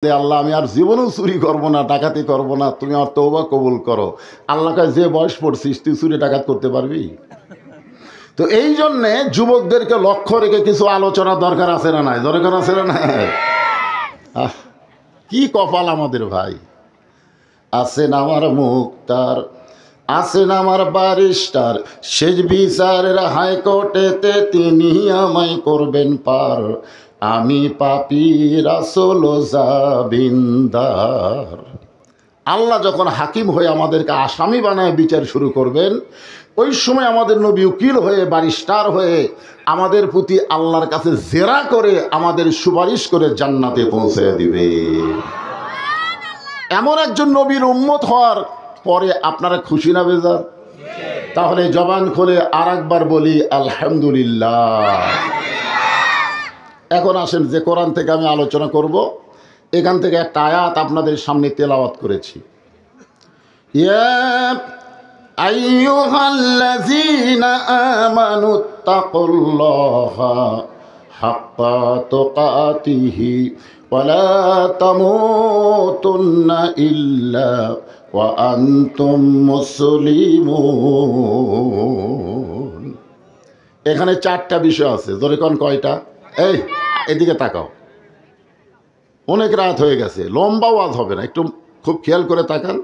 আল্লাহ আমি আর জীবনেও চুরি করবো না, ডাকাতি করবো না, তুমি আমার তওবা কবুল করো। আল্লাহ কাছে যে বয়স পড়ছিস তুই চুরি ডাকাত করতে পারবি? তো এই জন্যে যুবকদেরকে লক্ষ্য রেখে কিছু আলোচনা দরকার আছে না নাই? দরকার আছে না নাই? কি কপাল আমাদের ভাই। আছেন আমার মুক্তার, আছেন আমার ব্যারিস্টার, শেষ বিচারের হাইকোর্টেতে তিনি আমায় করবেন পার। আমি পাপী রাসূল জাবিন্দার। আল্লাহ যখন হাকিম হয়ে আমাদেরকে আসামি বানায় বিচার শুরু করবেন, ওই সময় আমাদের নবী উকিল হয়ে ব্যারিস্টার হয়ে আমাদের প্রতি আল্লাহর কাছে জেরা করে আমাদের সুপারিশ করে জান্নাতে পৌঁছে দিবে। এমন একজন নবীর উম্মত হওয়ার পরে আপনারা খুশি না বেজার? তাহলে জবান খুলে আর একবার বলি আলহামদুলিল্লাহ। এখন আসেন যে কোরআন থেকে আমি আলোচনা করব, এখান থেকে একটা আয়াত আপনাদের সামনে তেলাওয়াত করেছি। ইয়া আইয়ুহাল্লাযীনা আমানুত্তাকুল্লাহা হাক্কা তুকাতিহি ওয়া লা তামুতুন্না ইল্লা ওয়া আনতুম মুসলিমুন। এখানে চারটা বিষয় আছে। জোরে কোন কয়টা? এই এদিকে তাকাও, অনেক রাত হয়ে গেছে, লম্বা ওয়াজ হবে না, একটু খুব খেয়াল করে তাকান।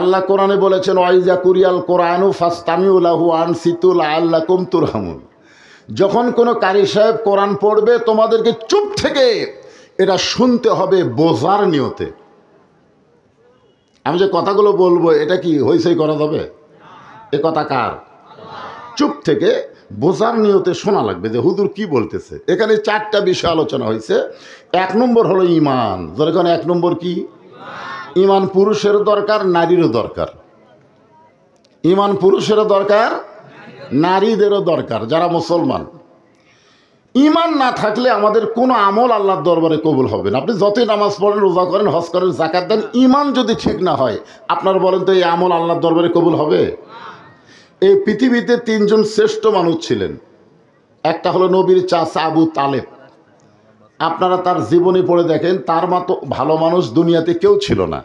আল্লাহ কোরআনে বলেছেন ওয়াইজা কুরিয়াল কোরআনু ফাসতামিউ লাহু আনসিতু লাআল্লাকুম তুরহামুন। যখন কোনো কারি সাহেব কোরআন পড়বে তোমাদেরকে চুপ থেকে এটা শুনতে হবে বোঝার নিয়তে। আমি যে কথাগুলো বলবো এটা কি হইচই করা যাবে? এ কথা কার? চুপ থেকে বোঝার নিয়তে শোনা লাগবে যে হুজুর কি বলতেছে। এখানে চারটা বিষয় আলোচনা হয়েছে। এক নম্বর হলো ঈমান। যেখানে এক নম্বর কি? ঈমান পুরুষেরও দরকার, নারীরও দরকার। ঈমান পুরুষেরও দরকার, নারীদেরও দরকার, যারা মুসলমান। ঈমান না থাকলে আমাদের কোনো আমল আল্লাহর দরবারে কবুল হবে না। আপনি যতই নামাজ পড়েন, রোজা করেন, হজ করেন, যাকাত দেন, ঈমান যদি ঠিক না হয় আপনার বলেন তো এই আমল আল্লাহর দরবারে কবুল হবে? এই পৃথিবীতে তিনজন শ্রেষ্ঠ মানুষ ছিলেন। একটা হলো নবীর চাচা আবু তালেব। আপনারা তার জীবনী পড়ে দেখেন, তার মতো ভালো মানুষ দুনিয়াতে কেউ ছিল না।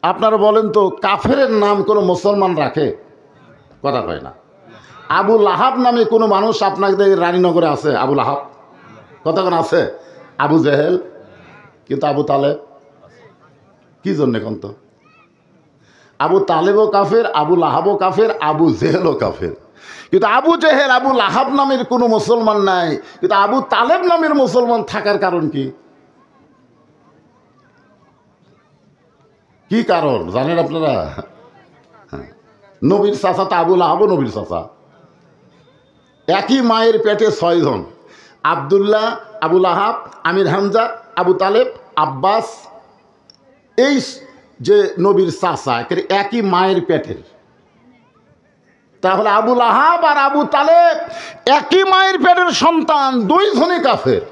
আপনারা বলেন তো কাফেরের নাম কোনো মুসলমান রাখে? কথা কয় না। আবু লাহাব নামে কোনো মানুষ আপনাদের রানীনগরে আছে? আবু লাহাব কথা কোন আছে? আবু জেহেল। কিন্তু আবু তালেব কি জন্যে কন্ত? আবু তালেবও কাফের, আবু লাহাবও কাফের, আবু জেহেলও কাফের। কিন্তু আবু জেহেল, আবু লাহাব নামের কোনো মুসলমান নাই, কিন্তু আবু তালেব নামের মুসলমান থাকার কারণ কি? কি কারণ জানেন আপনারা? নবীর চাচা তো আবু লাহাবও নবীর চাচা। একই মায়ের পেটে 6 জন, আবদুল্লাহ, আবু লাহাব, আমির হামজা, আবু তালেব, আব্বাস। এই যে নবীর চাচা একই মায়ের পেটের। তাহলে আবু লাহাব আর আবু তালেব একই মায়ের পেটের সন্তান, 2 জনই কাফের।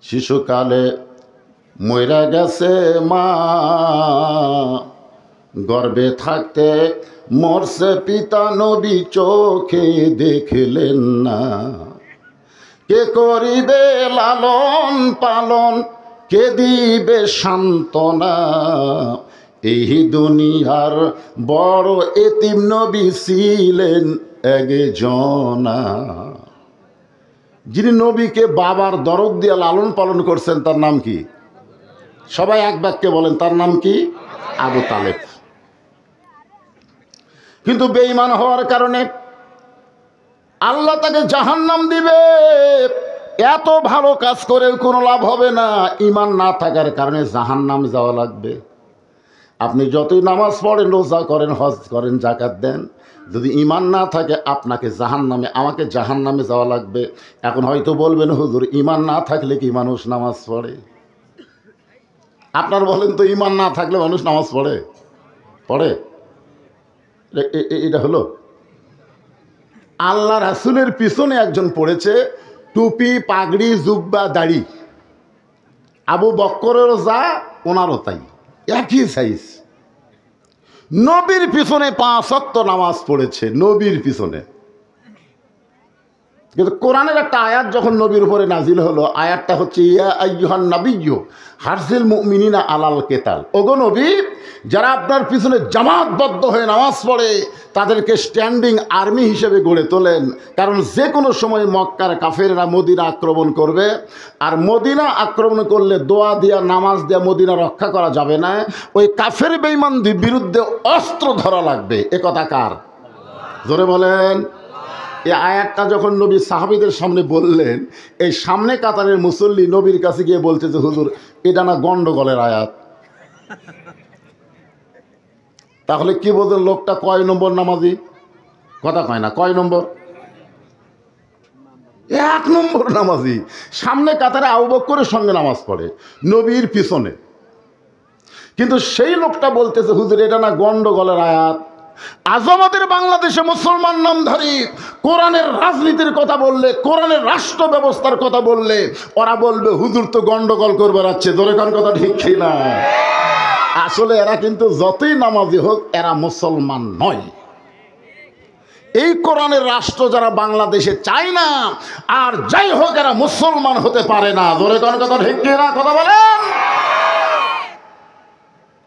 শিশুকালে মইরা গেছে মা, গর্ভে থাকতে মরছে পিতা, নবী চোখে দেখলেন না। কে করিবে লালন পালন, কে দিবে সান্ত্বনা, এই দুনিয়ার বড় এতিম নবী ছিলেন একজনা। যিনি নবীকে বাবার দরদ দিয়ে লালন পালন করছেন তার নাম কি? সবাই এক বাক্যে বলেন, তার নাম কি? আবু তালেব। কিন্তু বেঈমান হওয়ার কারণে আল্লাহ তাকে জাহান্নাম দিবে। এত ভালো কাজ করেও কোনো লাভ হবে না, ঈমান না থাকার কারণে জাহান্নাম যাওয়া লাগবে। আপনি যতই নামাজ পড়েন, রোজা করেন, হজ করেন, যাকাত দেন, যদি ঈমান না থাকে আপনাকে জাহান্নামে, আমাকে জাহান্নামে যাওয়া লাগবে। এখন হয়তো বলবেন হুজুর ঈমান না থাকলে কি মানুষ নামাজ পড়ে? আপনার বলেন তো ঈমান না থাকলে মানুষ নামাজ পড়ে? পড়ে? এটা হলো আল্লাহ রাসূলের পিছনে একজন পড়েছে টুপি, পাগড়ি, জুব্বা, দাড়ি। আবু বক্করেরও যা, ওনারও তাই, একই সাইজ। নবীর পিছনে 5 ওয়াক্ত নামাজ পড়েছে, নবীর পিছনে। কিন্তু কোরআনের একটা আয়াত যখন নবীর উপরে নাজিল হলো, আয়াতটা হচ্ছে ইয়া আইয়ুহান নাবিয়্যু হারজিল মুমিনিনা আলাল কেতাল। ওগো নবী, যারা আপনার পিছনে জামাতবদ্ধ হয়ে নামাজ পড়ে তাদেরকে স্ট্যান্ডিং আর্মি হিসেবে গড়ে তোলেন, কারণ যে কোনো সময় মক্কার কাফেররা মদিনা আক্রমণ করবে, আর মদিনা আক্রমণ করলে দোয়া দিয়া নামাজ দিয়া মদিনা রক্ষা করা যাবে না, ওই কাফের বেঈমানদের বিরুদ্ধে অস্ত্র ধরা লাগবে। এ কথা কার? জোরে বলেন। এই আয়াতটা যখন নবী সাহাবীদের সামনে বললেন, এই সামনে কাতারের মুসল্লি নবীর কাছে গিয়ে বলতেছে, হুজুর এটা না গন্ডগোলের আয়াত। তাহলে কি বলতেন, লোকটা কয় নম্বর নামাজি? কথা কয় না, কয় নম্বর? 1 নম্বর নামাজি। সামনে কাতারে আবু বকরের সঙ্গে নামাজ পড়ে, নবীর পিছনে। কিন্তু সেই লোকটা বলতেছে, হুজুর এটা না গন্ডগোলের আয়াত। আজ আমাদের বাংলাদেশে মুসলমান নামধারী কোরআনের রাজনীতির কথা বললে, কোরআনের রাষ্ট্র ব্যবস্থার কথা বললে ওরা বলবে হুজুর তো গন্ডগোল করবে রাখছে। ধরে কোন কথা ঠিক কি না? আসলে এরা কিন্তু যতই নামাজি হোক এরা মুসলমান নয়। এই কোরআনের রাষ্ট্র যারা বাংলাদেশে চায় না, আর যাই হোক এরা মুসলমান হতে পারে না। ধরে কোন কথা ঠিক কি না? কথা বলেন।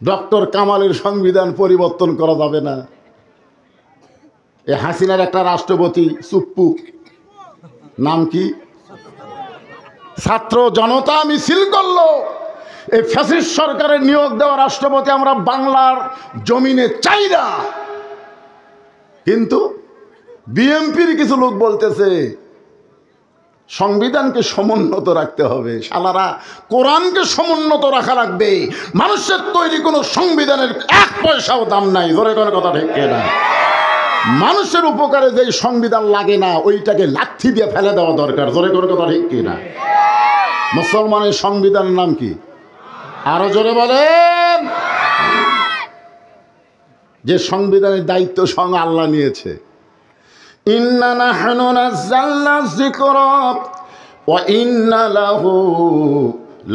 ডক্টর কামালের সংবিধান পরিবর্তন করা যাবে না। এই হাসিনার একটা রাষ্ট্রপতি চুপ্পু, নাম কি? ছাত্র জনতা মিছিল করলো। এই ফ্যাসিস্ট সরকারের নিয়োগ দেওয়া রাষ্ট্রপতি আমরা বাংলার জমিনে চাই না। কিন্তু বিএনপির কিছু লোক বলতেছে সংবিধানকে সমুন্নত রাখতে হবে। শালারা, কোরআনকে সমুন্নত রাখা লাগবে। মানুষের তৈরি কোনো সংবিধানের 1 পয়সাও দাম নাই। ধরে কোনো কথা ঠিক না? মানুষের উপকারে যে সংবিধান লাগে না ওইটাকে লাথি দিয়ে ফেলে দেওয়া দরকার। ধরে কোনো কথা ঠিক না? মুসলমানের সংবিধানের নাম কি? আরো জোরে বলেন। যে সংবিধানের দায়িত্ব স্বয়ং আল্লাহ নিয়েছে। ইন্না নাহনু নাযালনা যিকরা ওয়া ইন্না লাহু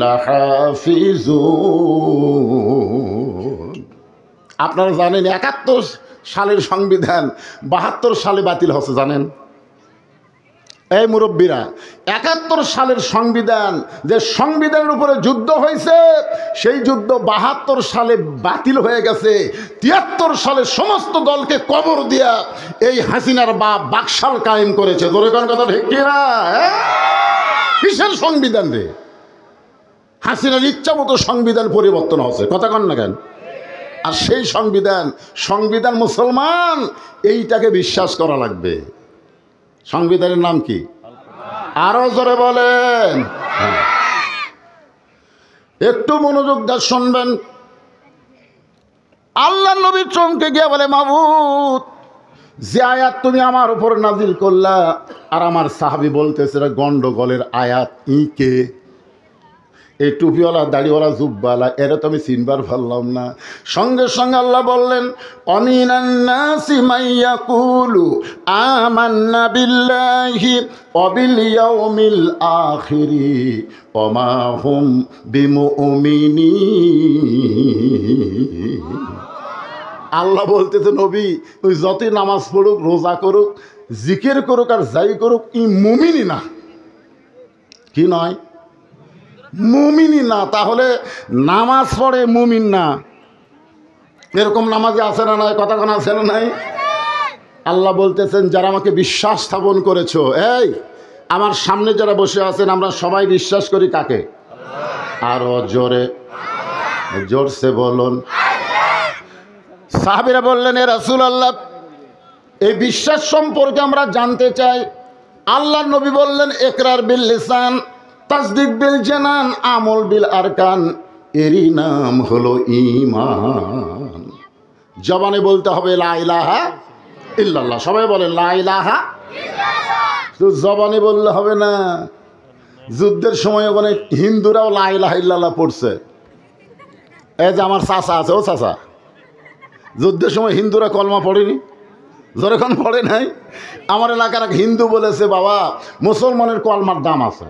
লাহাফিজুন। আপনারা জানেন 71 সালের সংবিধান 72 সালে বাতিল হচ্ছে, জানেন? এই মুরব্বীরা, 71 সালের সংবিধান, যে সংবিধানের উপরে যুদ্ধ হয়েছে, সেই যুদ্ধ 72 সালে বাতিল হয়ে গেছে। 73 সালে সমস্ত দলকে কবর দিয়া এই হাসিনার বাপ বাকশাল কায়েম করেছে। ধরে কোন কথা ঠিক কিনা? কিসের সংবিধান রে? হাসিনার ইচ্ছা মতো সংবিধান পরিবর্তন হচ্ছে। কথা কন না কেন? আর সেই সংবিধান মুসলমান, এইটাকে বিশ্বাস করা লাগবে। সংবিধানের নাম কি? আরো জোরে বলেন। একটু মনোযোগ দিয়ে শুনবেন। আল্লাহ নবী চমকে গিয়ে বলে, মাবুদ, যে আয়াত তুমি আমার উপর নাজিল করলা, আর আমার সাহাবী বলতেছে গন্ডগোলের আয়াত। কে? এই টুপিওয়ালা, দাড়িওয়ালা, জুব্বালা, এরা তো আমি চিনবার পারলাম না। সঙ্গে সঙ্গে আল্লাহ বললেন, অমিনান নাসি মাইয়াকুলু আমান্না বিল্লাহি ওয়া বিল ইয়াউমিল আখিরি ওয়া মা হুম বিমুমিনিন। আল্লাহ বলতেছে, নবী ওই যতই নামাজ পড়ুক, রোজা করুক, জিকির করুক, আর যাই করুক, ই মুমিনই না। কি নয়? মুমিনই না। তাহলে নামাজ পড়ে মুমিন না, এরকম নামাজে আছে না নাই? কথা কোন আছে না নাই? আল্লাহ বলতেছেন, যারা আমাকে বিশ্বাস স্থাপন করেছো, এই আমার সামনে যারা বসে আছেন, আমরা সবাই বিশ্বাস করি কাকে? আরো জোরে, জোরসে বলুন। সাহাবীরা বললেন, এ রাসূলুল্লাহ, এই বিশ্বাস সম্পর্কে আমরা জানতে চাই। আল্লাহর নবী বললেন, ইকরার বিল লিসান, তাসদিক বিল জানান, আমল বিল আরকান, এরই নাম হলো ঈমান। জবানে বলতে হবে লা ইলাহা ইল্লাল্লাহ। সবাই বলেন লা ইলাহা ইল্লাল্লাহ। তো জবানে বললে হবে না। যুদ্ধের সময় ওখানে হিন্দুরাও লা ইলাহা ইল্লাল্লাহ পড়ছে। এই যে আমার চাচা আছে, ও চাচা, যুদ্ধের সময় হিন্দুরা কলমা পড়েনি? যখন পড়ে নাই, আমার এলাকার এক হিন্দু বলেছে, বাবা মুসলমানের কলমার দাম আছে।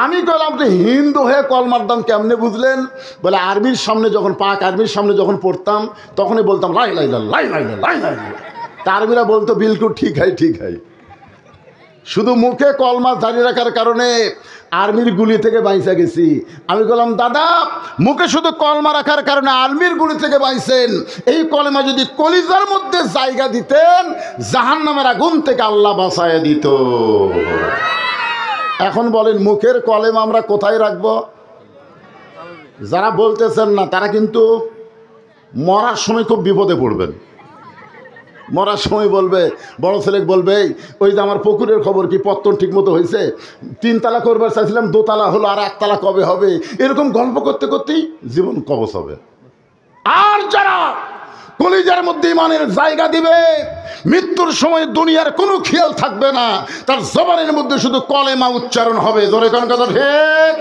আমি কইলাম, আপনি হিন্দু হয়ে কলমার দাম কেমনে বুঝলেন? বলে, আর্মির সামনে যখন, পাক আর্মির সামনে যখন পড়তাম, তখনই বলতাম লাই লাই লাই লাই লাই লাই লাই। তা আর্মিরা বলতো, বিলকুল ঠিক হয়, ঠিক হয়। শুধু মুখে কলমা জারি রাখার কারণে আর্মির গুলি থেকে বাইসা গেছি। আমি বললাম, দাদা মুখে শুধু কলমা রাখার কারণে আর্মির গুলি থেকে বাইছেন, এই কলমা যদি কলিজার মধ্যে জায়গা দিতেন জাহান্নামের আগুন থেকে আল্লাহ বাঁচায় দিত। এখন বলেন মুখের কলমা আমরা কোথায় রাখবো? যারা বলতেছেন না তারা কিন্তু মরার সময় খুব বিপদে পড়বেন। মরার সময় বলবে, বড় ছেলে বলবে, ওই যে আমার পুকুরের খবর কি, পত্তন ঠিক মতো হয়েছে, 3 তালা করবার চাইছিলাম 2 তালা হলো, আর 1 তালা কবে হবে, এরকম গল্প করতে করতেই জীবন কবচ হবে। আর যারা কলিজার মধ্যে ইমানের জায়গা দিবে, মৃত্যুর সময় দুনিয়ার কোনো খেয়াল থাকবে না, তার জবানের মধ্যে শুধু কলেমা উচ্চারণ হবে। জোরে কোন কথা ঠিক?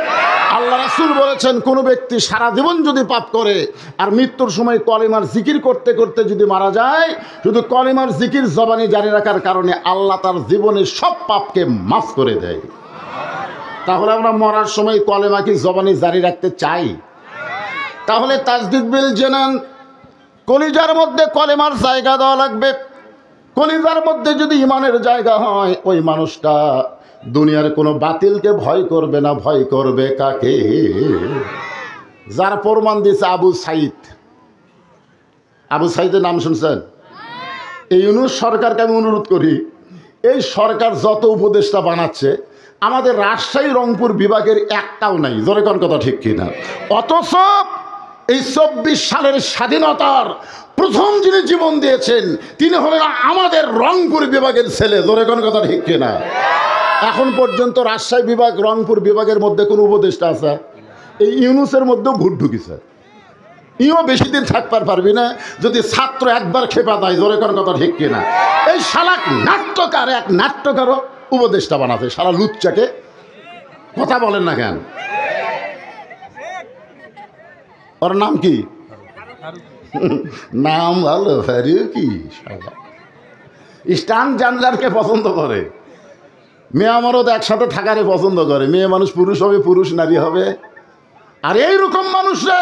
আল্লাহ রাসূল বলেছেন, কোনো ব্যক্তি সারা জীবন যদি পাপ করে আর মৃত্যুর সময় কলেমার জিকির করতে করতে যদি মারা যায়, শুধু কলেমার জিকির জবানে জারি রাখার কারণে আল্লাহ তার জীবনের সব পাপকে মাফ করে দেয়। তাহলে আমরা মরার সময় কলেমা কি জবানে জারি রাখতে চাই? তাহলে তাসদীক বিল জানান, কলিজার মধ্যে কলেমার জায়গা দেওয়া লাগবে। কলিজার মধ্যে যদি ইমানের জায়গা হয়, ওই মানুষটা দুনিয়ার কোনো বাতিলকে ভয় করবে না, ভয় করবে কাকে? যার প্রমাণ দিয়েছে আবু সাইদ। আবু সাইদের নাম শুনছেন? এই ইউনূস সরকারকে আমি অনুরোধ করি, এই সরকার যত উপদেষ্টা বানাচ্ছে আমাদের রাজশাহী রংপুর বিভাগের একটাও নাই। জোরে কোন কথা ঠিক কিনা? অথচ এই 24 সালের স্বাধীনতার প্রথম যিনি জীবন দিয়েছেন তিনি হলেন আমাদের রংপুর বিভাগের ছেলে। জোরে কোন কথা ঠিক কিনা? এখন পর্যন্ত রাজশাহী বিভাগ রংপুর বিভাগের মধ্যে কোনো উপদেষ্টা আছে? এই ইউনূসের মধ্যেও ভোট ঢুকিছে। ইও বেশি দিন থাকতে পারবি না যদি ছাত্র একবার খেপা দেয়। জোরে কোন কথা ঠিক কিনা? এই শালাক নাট্যকার, এক নাট্যকারও উপদেষ্টা বানাতে, শালা লুচ্চাকে। কথা বলেন না কেন? ওর নাম কি? নাম ভালো, ফারুকি। স্টান জানলারকে পছন্দ করে, মেয়ে আমারও তো একসাথে থাকারে পছন্দ করে। মেয়ে মানুষ পুরুষ হবে, পুরুষ নারী হবে। আর এইরকম মানুষরা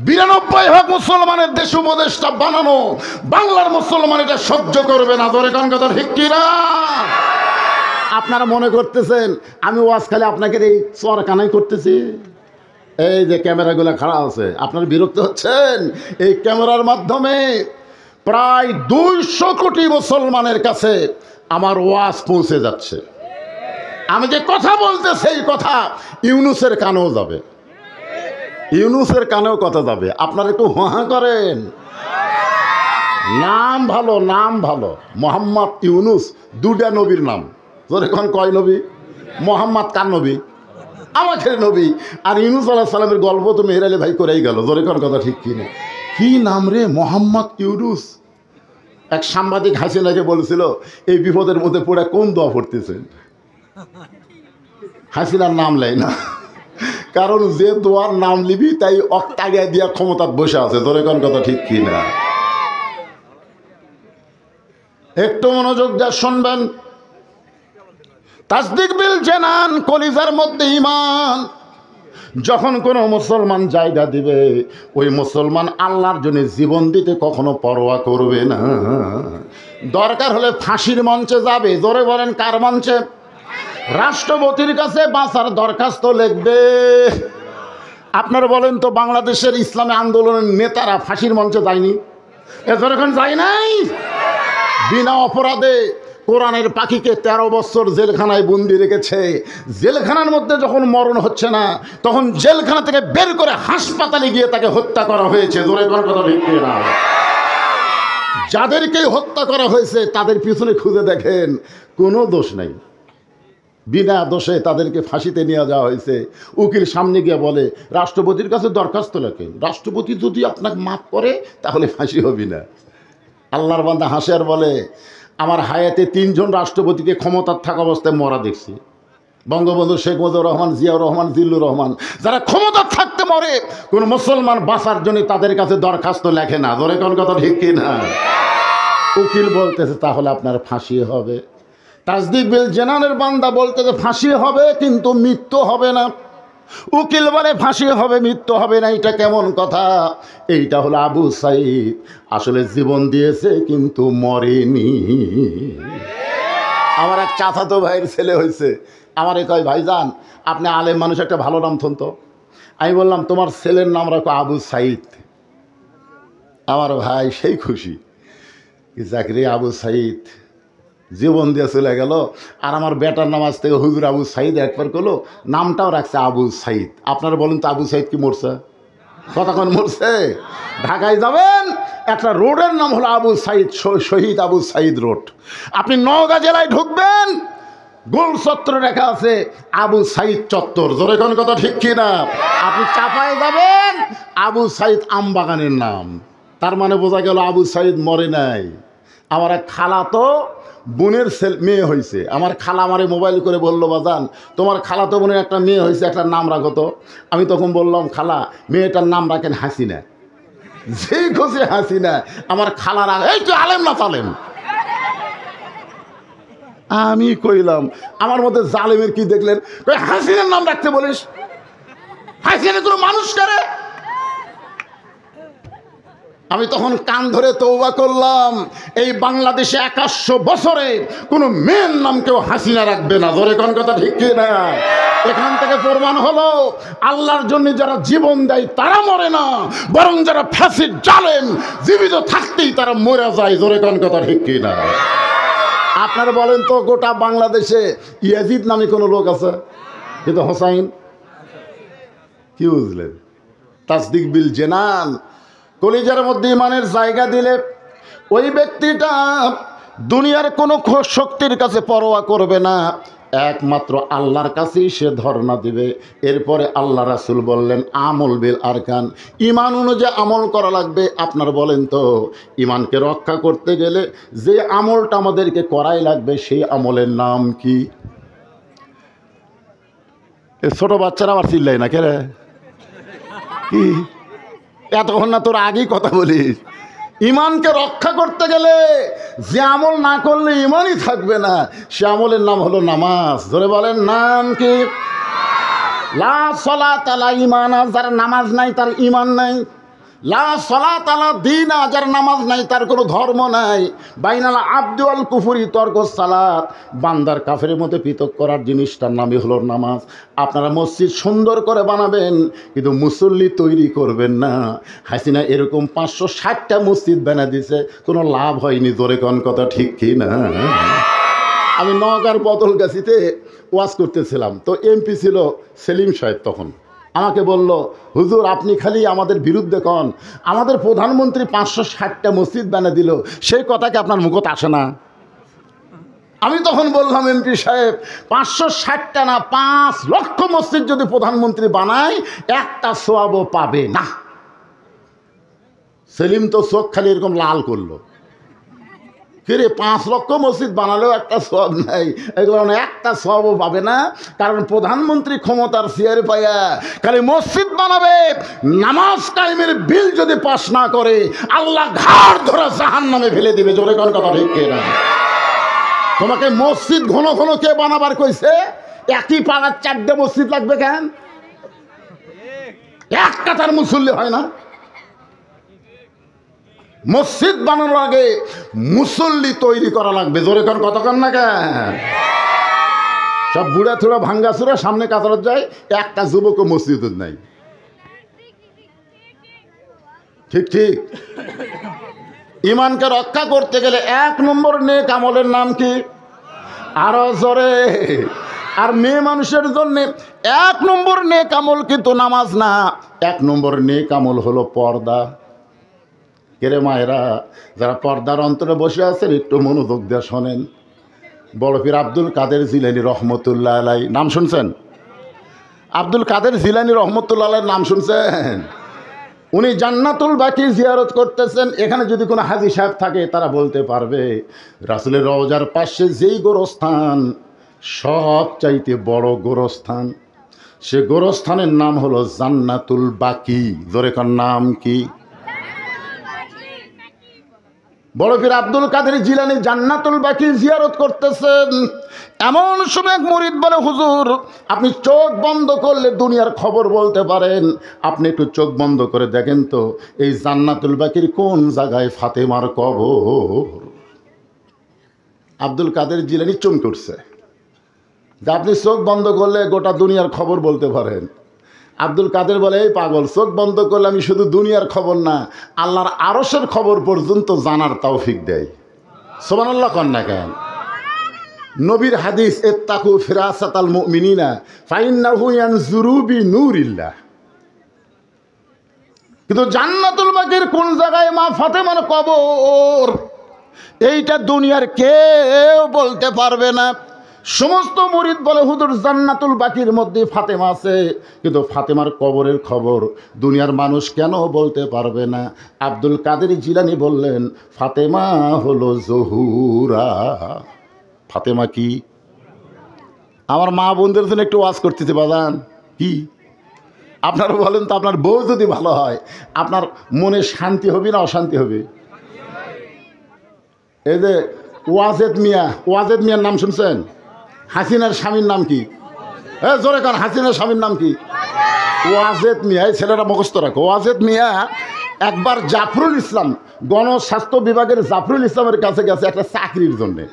92 মুসলমানের দেশ উপদেষ্টা বানানো, বাংলার মুসলমান এটা সহ্য করবে না। ধরে কোন কথা ঠিক কিনা? আপনারা মনে করতেছেন আমি ওয়াজ খালি আপনাকে এই চরকানাই করতেছি? এই যে ক্যামেরাগুলো খাড়া আছে, আপনারা বিরক্ত হচ্ছেন? এই ক্যামেরার মাধ্যমে প্রায় 200 কোটি মুসলমানের কাছে আমার ওয়াজ পৌঁছে যাচ্ছে। আমি যে কথা বলতেছি এই কথা ইউনূসের কানেও যাবে, ইউনূসের কানেও কথা যাবে। আপনারা একটু হাঁ করেন। নাম ভালো, নাম ভালো। মোহাম্মদ ইউনূস, 2টা নবীর নাম। তোর এখন কয় নবী? মোহাম্মদ কার নবী? আমাদের নবী। আর ইউনূস আলাইহিস সালামের গল্প তো মেহের আলী ভাই করেই গেল। জোরে কোন কথা ঠিক কিনা? কি নাম রে, মোহাম্মদ ইউনূস। এক সাংবাদিক হাসিনাকে বলেছিল, এই বিপদের মধ্যে পড়ে কোন দোয়া পড়তেছেন? হাসিনার নাম লেয় না, কারণ যে দোয়ার নাম লিবি তাই অক্টাগিয়া দিয়া ক্ষমতার বসে আছে। জোরে কোন কথা ঠিক কিনা? একটু মনোযোগ দিয়ে শুনবেন। তাসদীক বিল জানান, কলিজার মধ্যে ঈমান। যখন কোনো মুসলমান জায়গা দিবে, ওই মুসলমান আল্লাহর জন্য জীবন দিতে কখনো পরোয়া করবে না। দরকার হলে ফাঁসির মঞ্চে যাবে। জোরে বলেন, কার মঞ্চে? রাষ্ট্রপতির কাছে বাঁচার দরখাস্ত লিখবে। আপনারা বলেন তো, বাংলাদেশের ইসলামী আন্দোলনের নেতারা ফাঁসির মঞ্চে যায়নি? এজন্য এখন যায় নাই। বিনা অপরাধে কোরআনের পাখিকে 13 বছর জেলখানায় বন্দি রেখেছে। জেলখানার মধ্যে যখন মরণ হচ্ছে না, তখন জেলখানা থেকে বের করে হাসপাতালে গিয়ে তাকে হত্যা করা হয়েছে। জোরে কোন কথা ঠিক না? যাদেরকে হত্যা করা হয়েছে তাদের পিছনে খুঁজে দেখেন, কোনো দোষ নাই। বিনা দোষে তাদেরকে ফাঁসিতে নিয়ে যাওয়া হয়েছে। উকিল সামনে গিয়ে বলে, রাষ্ট্রপতির কাছে দরখাস্ত লেখেন, রাষ্ট্রপতি যদি আপনাকে মাফ করে তাহলে ফাঁসি হবে না। আল্লাহর বান্দা হাসে আর বলে, আমার হায়াতে 3 জন রাষ্ট্রপতিকে ক্ষমতার থাকা অবস্থায় মরা দেখছি। বঙ্গবন্ধু শেখ মুজিবুর রহমান, জিয়াউর রহমান, জিল্লুর রহমান। যারা ক্ষমতার থাকতে মরে, কোন মুসলমান বাঁচার জন্য তাদের কাছে দরখাস্ত লেখে না। ধরে কোন কথা ঠিক কিনা? উকিল বলতেছে তাহলে আপনার ফাঁসি হবে। তাসদীক বিল জানানের বান্দা বলতেছে ফাঁসি হবে কিন্তু মৃত্যু হবে না। উকিল বলে ফাঁসি হবে, মৃত্যু হবে না। এটা কেমন কথা? এইটা হলো আবু সাইদ আসলে জীবন দিয়েছে কিন্তু মরেনি। আমার এক চাচাতো ভাইয়ের ছেলে হয়েছে, আমারে কয় ভাইজান আপনি আলেম মানুষ, একটা ভালো নাম থন তো। আমি বললাম তোমার ছেলের নাম রাখো আবু সাইদ। আমার ভাই সেই খুশি, চাকরি আবু সাইদ, জীবন দিয়ে চলে গেল। আর আমার বেটার নাম আজ থেকে হুজুর আবু সাইদ একবার করলো, নামটাও রাখছে আবু সাইদ। আপনারা বলুন তো আবু সাইদ কি মরছে? কতক্ষণ মরছে? ঢাকায় যাবেন, একটা রোডের নাম হলো আবু সাইদ, শহীদ আবু সাইদ রোড। আপনি নওগাঁ জেলায় ঢুকবেন, গোল চত্বর রেখা আছে আবু সাইদ চত্বর। জোরে কোন কথা ঠিক কিনা? আপনি চাপায় যাবেন, আবু সাইদ আমবাগানের নাম। তার মানে বোঝা গেল আবু সাইদ মরে নাই। আমার এক খালা তো বোনের মেয়ে হয়েছে, আমার খালা আমারে মোবাইল করে বললো বাজান তোমার খালা তো বোনের একটা মেয়ে হয়েছে, একটা নাম রাখো তো। আমি তখন বললাম খালা মেয়েটার নাম রাখেন হাসিনা। যেই খুশি হাসিনা, আমার খালার এই তুই আলেম না তালেম। আমি কইলাম আমার মধ্যে জালেমের কি দেখলেন? হাসিনার নাম রাখতে বলিস? হাসিনা কোনো মানুষ করে? আমি তখন কান ধরে তওবা করলাম, এই বাংলাদেশে ১১০০ বছরে কোনো মেয়ের নাম কেউ হাসিনা রাখবে না। ধরে কোন কথা ঠিক কিনা? এখান থেকে প্রমাণ হলো আল্লাহর জন্য যারা জীবন দেয় তারা মরে না, বরং যারা ফ্যাসিড জালেম জীবিত থাকতেই তারা মরে যায়। ধরে কোন কথা ঠিক কিনা? আপনারা বলেন তো গোটা বাংলাদেশে ইয়াজিদ নামে কোনো লোক আছে? কিন্তু হোসাইন কি বুঝলেন? তাসদিক বিল জেনান, কলিজার মধ্যে ইমানের জায়গা দিলে ওই ব্যক্তিটা দুনিয়ার কোনো শক্তির কাছে পরোয়া করবে না, একমাত্র আল্লাহর কাছেই সে ধর্ণা দিবে। এরপরে আল্লাহ রাসূল বললেন আমল বিল আরকান, ইমান অনুযায়ী আমল করা লাগবে। আপনারা বলেন তো ইমানকে রক্ষা করতে গেলে যে আমলটা আমাদেরকে করাই লাগবে সেই আমলের নাম কি? এ ছোট বাচ্চারা আবার চিল্লাই না কে রে? কি এতক্ষণ না তোর আগেই কথা বলিস? ইমানকে রক্ষা করতে গেলে যে আমল না করলে ইমানই থাকবে না, সে আমলের নাম হলো নামাজ। ধরে বলেন নাম কি? লা সালাতা লা ঈমান, যার নামাজ নাই তার ঈমান নাই। লা সালাতা লা দীন, যার নামাজ নাই তার কোনো ধর্ম নাই। বাইনাল আবদি ওয়াল কুফরি তরকুস সালাত, বান্দার কাফেরের মধ্যে পৃথক করার জিনিসটার নামই হলো নামাজ। আপনারা মসজিদ সুন্দর করে বানাবেন কিন্তু মুসল্লি তৈরি করবেন না। হাসিনা এরকম 560টা মসজিদ বানিয়ে দিয়েছে, কোনো লাভ হয়নি। জোরে কোন কথা ঠিক কি না? আমি নওগাঁর বদলগাছিতে ওয়াজ করতেছিলাম, তো এমপি ছিল সেলিম সাহেব। তখন আমাকে বলল হুজুর আপনি খালি আমাদের বিরুদ্ধে কন, আমাদের প্রধানমন্ত্রী 560টা মসজিদ বানিয়ে দিল, সেই কথাকে আপনার মুখত আসে না? আমি তখন বললাম এমপি সাহেব 560টা না 5 লক্ষ মসজিদ যদি প্রধানমন্ত্রী বানায় একটা সওয়াবও পাবে না। সেলিম তো চোখ খালি এরকম লাল করলো, ফিরে 5 লক্ষ মসজিদ বানালেও একটা সওয়াব নাই, এগুলো একটা সওয়াবও পাবে না। কারণ প্রধানমন্ত্রী ক্ষমতার চেয়ারে পাইয়া খালি মসজিদ বানাবে, নামাজ কায়েমের বিল যদি পাস না করে আল্লাহ ঘাড় ধরে জাহান্নামে ফেলে দিবে। জোরে কোন কথা ঠিক না? তোমাকে মসজিদ ঘন ঘন কে বানাবার কইছে? একই পাড়ার 4টে মসজিদ লাগবে কেন? এক কাতার মুসল্লি হয় না? মসজিদ বানানোর আগে মুসল্লি তৈরি করা লাগবে। জোরে কোন কথা কন না কেন? সব বুড়া থোড়া ভাঙ্গা চুরা সামনে কাতারত যায়, একটা যুবকও মসজিদ নাই। ঠিক ঠিক। ইমানকে রক্ষা করতে গেলে 1 নম্বর নেক আমলের নাম কি? আরো জোরে। আর মেয়ে মানুষের জন্য 1 নম্বর নেক আমল কিন্তু নামাজ না, 1 নম্বর নেক আমল হলো পর্দা। কেরে মায়েরা যারা পর্দার অন্তরে বসে আছেন একটু মনোযোগ দিয়ে শোনেন। বড় পীর আব্দুল কাদের জিলানী রহমতুল্লাহ আলাই নাম শুনছেন? আব্দুল কাদের জিলানী রহমতুল্লাহ আলাই নাম শুনছেন? উনি জান্নাতুল বাকি জিয়ারত করতেছেন। এখানে যদি কোনো হাজী সাহেব থাকে তারা বলতে পারবে রাসূলের রওজার পাশে যেই গোরস্থান সব চাইতে বড় গোরস্থান, সে গোরস্থানের নাম হলো জান্নাতুল বাকি। জোরে কার নাম কি? বড় পীর আব্দুল কাদের জিলানী জান্নাতুল বাকি জিয়ারত করতেছেন। এমন সময় এক মুরিদ বলে হুজুর আপনি চোখ বন্ধ করলে দুনিয়ার খবর বলতে পারেন, আপনি একটু চোখ বন্ধ করে দেখেন তো এই জান্নাতুল বাকির কোন জায়গায় ফাতেমার কবর। আব্দুল কাদের জিলানী চমকে উঠছে যে আপনি চোখ বন্ধ করলে গোটা দুনিয়ার খবর বলতে পারেন। আব্দুল কাদের বলে, এই পাগল, চোখ বন্ধ করলে আমি শুধু দুনিয়ার খবর না, আল্লাহর আরশের খবর পর্যন্ত জানার তৌফিক দেয়। সুবহানাল্লাহ কন না কেন? নবীর হাদিস, ইত্তাকু ফিরাসাতাল মুমিনিনা ফাইন্নাহু ইয়ানজুরু বিনূরিল্লাহ। কিন্তু জান্নাতুল বাকির কোন জায়গায় মা ফাতেমার কবর, এইটা দুনিয়ার কেউ বলতে পারবে না। সমস্ত মুরিদ বলে, হুজুর জান্নাতুল বাকির মধ্যে ফাতেমা আছে, কিন্তু ফাতেমার কবরের খবর দুনিয়ার মানুষ কেন বলতে পারবে না? আব্দুল কাদের জিলানী বললেন, ফাতেমা হলো জহুরা। ফাতেমা কি? আমার মা বোনদের জন্য একটু ওয়াজ করতেছে বাজান, কি আপনারা বলেন তো? আপনার বউ যদি ভালো হয়, আপনার মনে শান্তি হবে না অশান্তি হবে? এই যে ওয়াজেদ মিয়া, ওয়াজেদ মিয়ার নাম শুনছেন? হাসিনার স্বামীর নাম কি? জোরে কারণ হাসিনার স্বামীর নাম কি? ওয়াজেদ মিয়া। এই ছেলেরা মুখস্থ রাখো। ওয়াজেদ মিয়া একবার জাফরুল ইসলাম, গণস্বাস্থ্য বিভাগের জাফরুল ইসলামের কাছে গেছে একটা চাকরির জন্যে।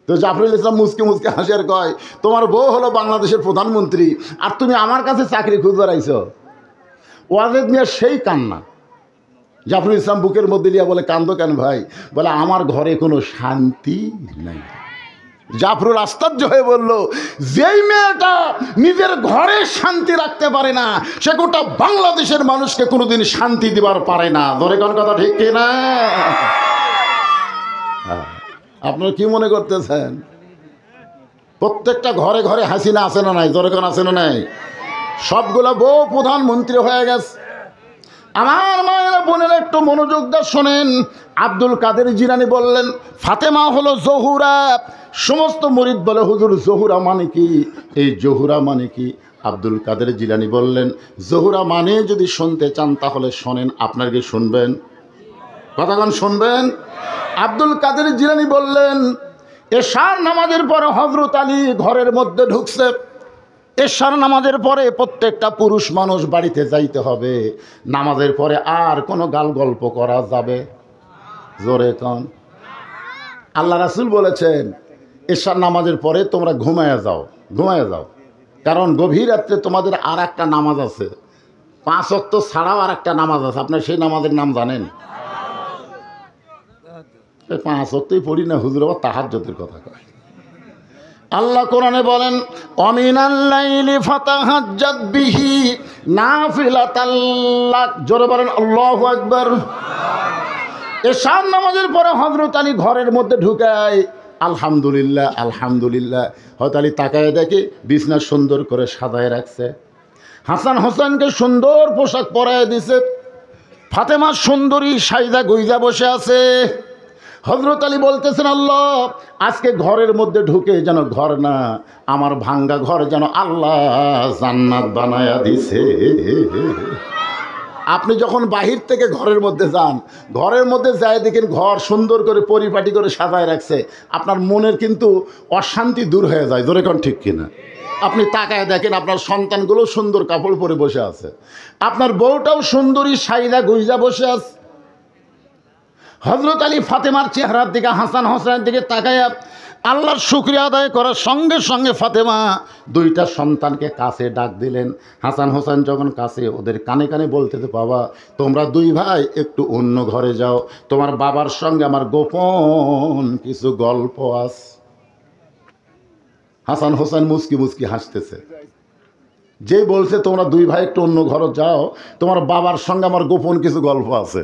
তো জাফরুল ইসলাম মুসকে মুসকে হাসি আর কয়, তোমার বউ হলো বাংলাদেশের প্রধানমন্ত্রী, আর তুমি আমার কাছে চাকরি খুঁজবার আইছো? ওয়াজেদ মিয়া সেই কান্না। জাফরুল ইসলাম বুকের মধ্যে লিয়া বলে, কান্দো কেন ভাই? বলে, আমার ঘরে কোনো শান্তি নাই। জাফরুল আশ্চর্য হয়ে বলল, যেই মেয়েটা নিজের ঘরে শান্তি রাখতে পারে না, সে গোটা বাংলাদেশের মানুষকে কোনোদিন শান্তি দিবার পারে না। ধরে কোন কথা ঠিক কিনা? আপনারা কি মনে করতেছেন? প্রত্যেকটা ঘরে ঘরে হাসিনা আছে না নাই? ধরে কোন আছে না নাই? সবগুলো বউ প্রধানমন্ত্রী হয়ে গেছে। আমার মায়েরা বোনেরা একটু মনোযোগ দিয়ে শোনেন। আব্দুল কাদের জিলানী বললেন, ফাতেমা হলো জহুরা। সমস্ত মুরিদ বলে, হুজুর জহুরা মানে কি? এই জহুরা মানে কি? আব্দুল কাদের জিলানী বললেন, জহুরা মানে যদি শুনতে চান তাহলে শোনেন। আপনার কি শুনবেন? কথাক্ষণ শুনবেন? আব্দুল কাদের জিলানী বললেন, এশার নামাজের পরে হযরত আলী ঘরের মধ্যে ঢুকছে। এশার নামাজের পরে প্রত্যেকটা পুরুষ মানুষ বাড়িতে যাইতে হবে। নামাজের পরে আর কোনো গাল গল্প করা যাবে? জোরে কন। আল্লাহ রাসূল বলেছেন, এশার নামাজের পরে তোমরা ঘুমায়া যাও, ঘুমায়া যাও। কারণ গভীর রাত্রে তোমাদের আর একটা নামাজ আছে, 5 ওয়াক্ত ছাড়াও আর একটা নামাজ আছে। আপনার সেই নামাজের নাম জানেন? 5 ওয়াক্তই পড়ি না হুজুর, আবার তাহাজ্জুদের কথা কয়। আল্লাহ কোরআনে বলেন, অমিনাল লাইলি ফাতাহাজ্জাত বিহি নাফিলাতাল লাক। জোরে বলেন আল্লাহু আকবার। এশার নামাজের পরে হযরত আলী ঘরের মধ্যে ঢুকায়। আলহামদুলিল্লাহ, আলহামদুলিল্লাহ। হযরত আলী তাকায় দেখে বিছনা সুন্দর করে সাজায় রাখছে। হাসান হোসেনকে সুন্দর পোশাক পরায় দিছে। ফাতেমা সুন্দরী সাইজা গুইজা বসে আছে। হযরত আলী বলতেছেন, আল্লাহ আজকে ঘরের মধ্যে ঢুকে যেন ঘর না, আমার ভাঙ্গা ঘর যেন আল্লাহ জান্নাত বানায়া দিছে। আপনি যখন বাহির থেকে ঘরের মধ্যে যান, ঘরের মধ্যে যায় দেখেন ঘর সুন্দর করে পরিপাটি করে সাজায় রাখছে, আপনার মনের কিন্তু অশান্তি দূর হয়ে যায়। জোরে কোন ঠিক কিনা? আপনি তাকায় দেখেন আপনার সন্তানগুলো সুন্দর কাপড় পরে বসে আছে, আপনার বউটাও সুন্দরী সাইজা গুইজা বসে আছে। হযরত আলী ফাতেমার চেহারার দিকে, হাসান হোসেনের দিকে তাকায়া আল্লাহর শুকরিয়া আদায় করার সঙ্গে সঙ্গে ফাতেমা 2টা সন্তানকে কাছে ডাক দিলেন। হাসান হোসেন যখন কাছে, ওদের কানে কানে বলতেছে, বাবা তোমরা 2 ভাই একটু অন্য ঘরে যাও, তোমার বাবার সঙ্গে আমার গোপন কিছু গল্প আছে। হাসান হোসেন মুচকি মুচকি হাসতেছে। যে বলছে তোমরা 2 ভাই একটু অন্য ঘরে যাও, তোমার বাবার সঙ্গে আমার গোপন কিছু গল্প আছে।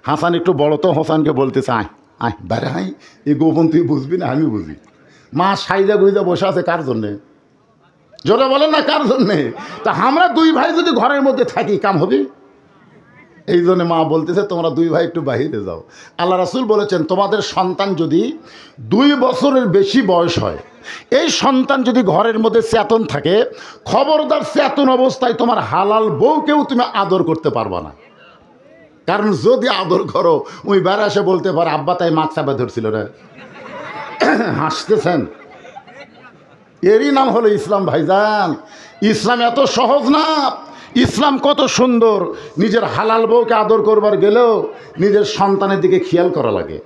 হাসান একটু বড় তো, হোসেনকে বলতেছে, আয় আয় বাইরে আয়, এই গোপন তুই বুঝবি না, আমি বুঝি। মা সাইজা গুইজা বসে আছে কার জন্যে? জোরে বলেন না কার জন্যে? তা আমরা 2 ভাই যদি ঘরের মধ্যে থাকি কাম হবে? এই জন্য মা বলতেছে তোমরা 2 ভাই একটু বাহিরে যাও। আল্লাহ রাসূল বলেছেন, তোমাদের সন্তান যদি 2 বছরের বেশি বয়স হয়, এই সন্তান যদি ঘরের মধ্যে চেতন থাকে, খবরদার চেতন অবস্থায় তোমার হালাল বউকেও তুমি আদর করতে পারবা না। কারণ যদি আদর করো, ওই বেড়া এসে বলতে পারে আব্বা তাই মাছ চাপা ধরছিল না। হাসতেছেন? এরই নাম হলো ইসলাম ভাইজান। ইসলাম এত সহজ না। ইসলাম কত সুন্দর। নিজের হালাল বউকে আদর করবার গেলেও নিজের সন্তানের দিকে খেয়াল করা লাগে।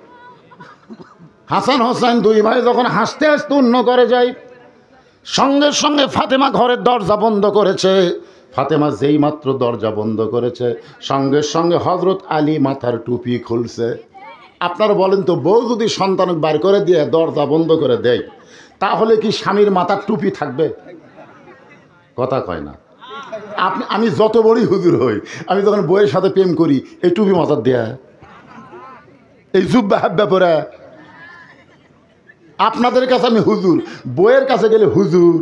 হাসান হোসেন দুই ভাই যখন হাসতে হাসতে অন্য করে যায়, সঙ্গে সঙ্গে ফাতেমা ঘরের দরজা বন্ধ করেছে। ফাতেমা যেই মাত্র দরজা বন্ধ করেছে, সঙ্গে সঙ্গে হজরত আলী মাথার টুপি খুলছে। আপনারা বলেন তো, বউ যদি সন্তান বার করে দিয়ে দরজা বন্ধ করে দেয়, তাহলে কি স্বামীর মাথার টুপি থাকবে? কথা কয় না। আমি যত বড়ই হুজুর হই, আমি যখন বউয়ের সাথে প্রেম করি, এই টুপি মাথার দেয়া, এই জুব্বা হাব্বা পরে, আপনাদের কাছে আমি হুজুর, বউয়ের কাছে গেলে হুজুর।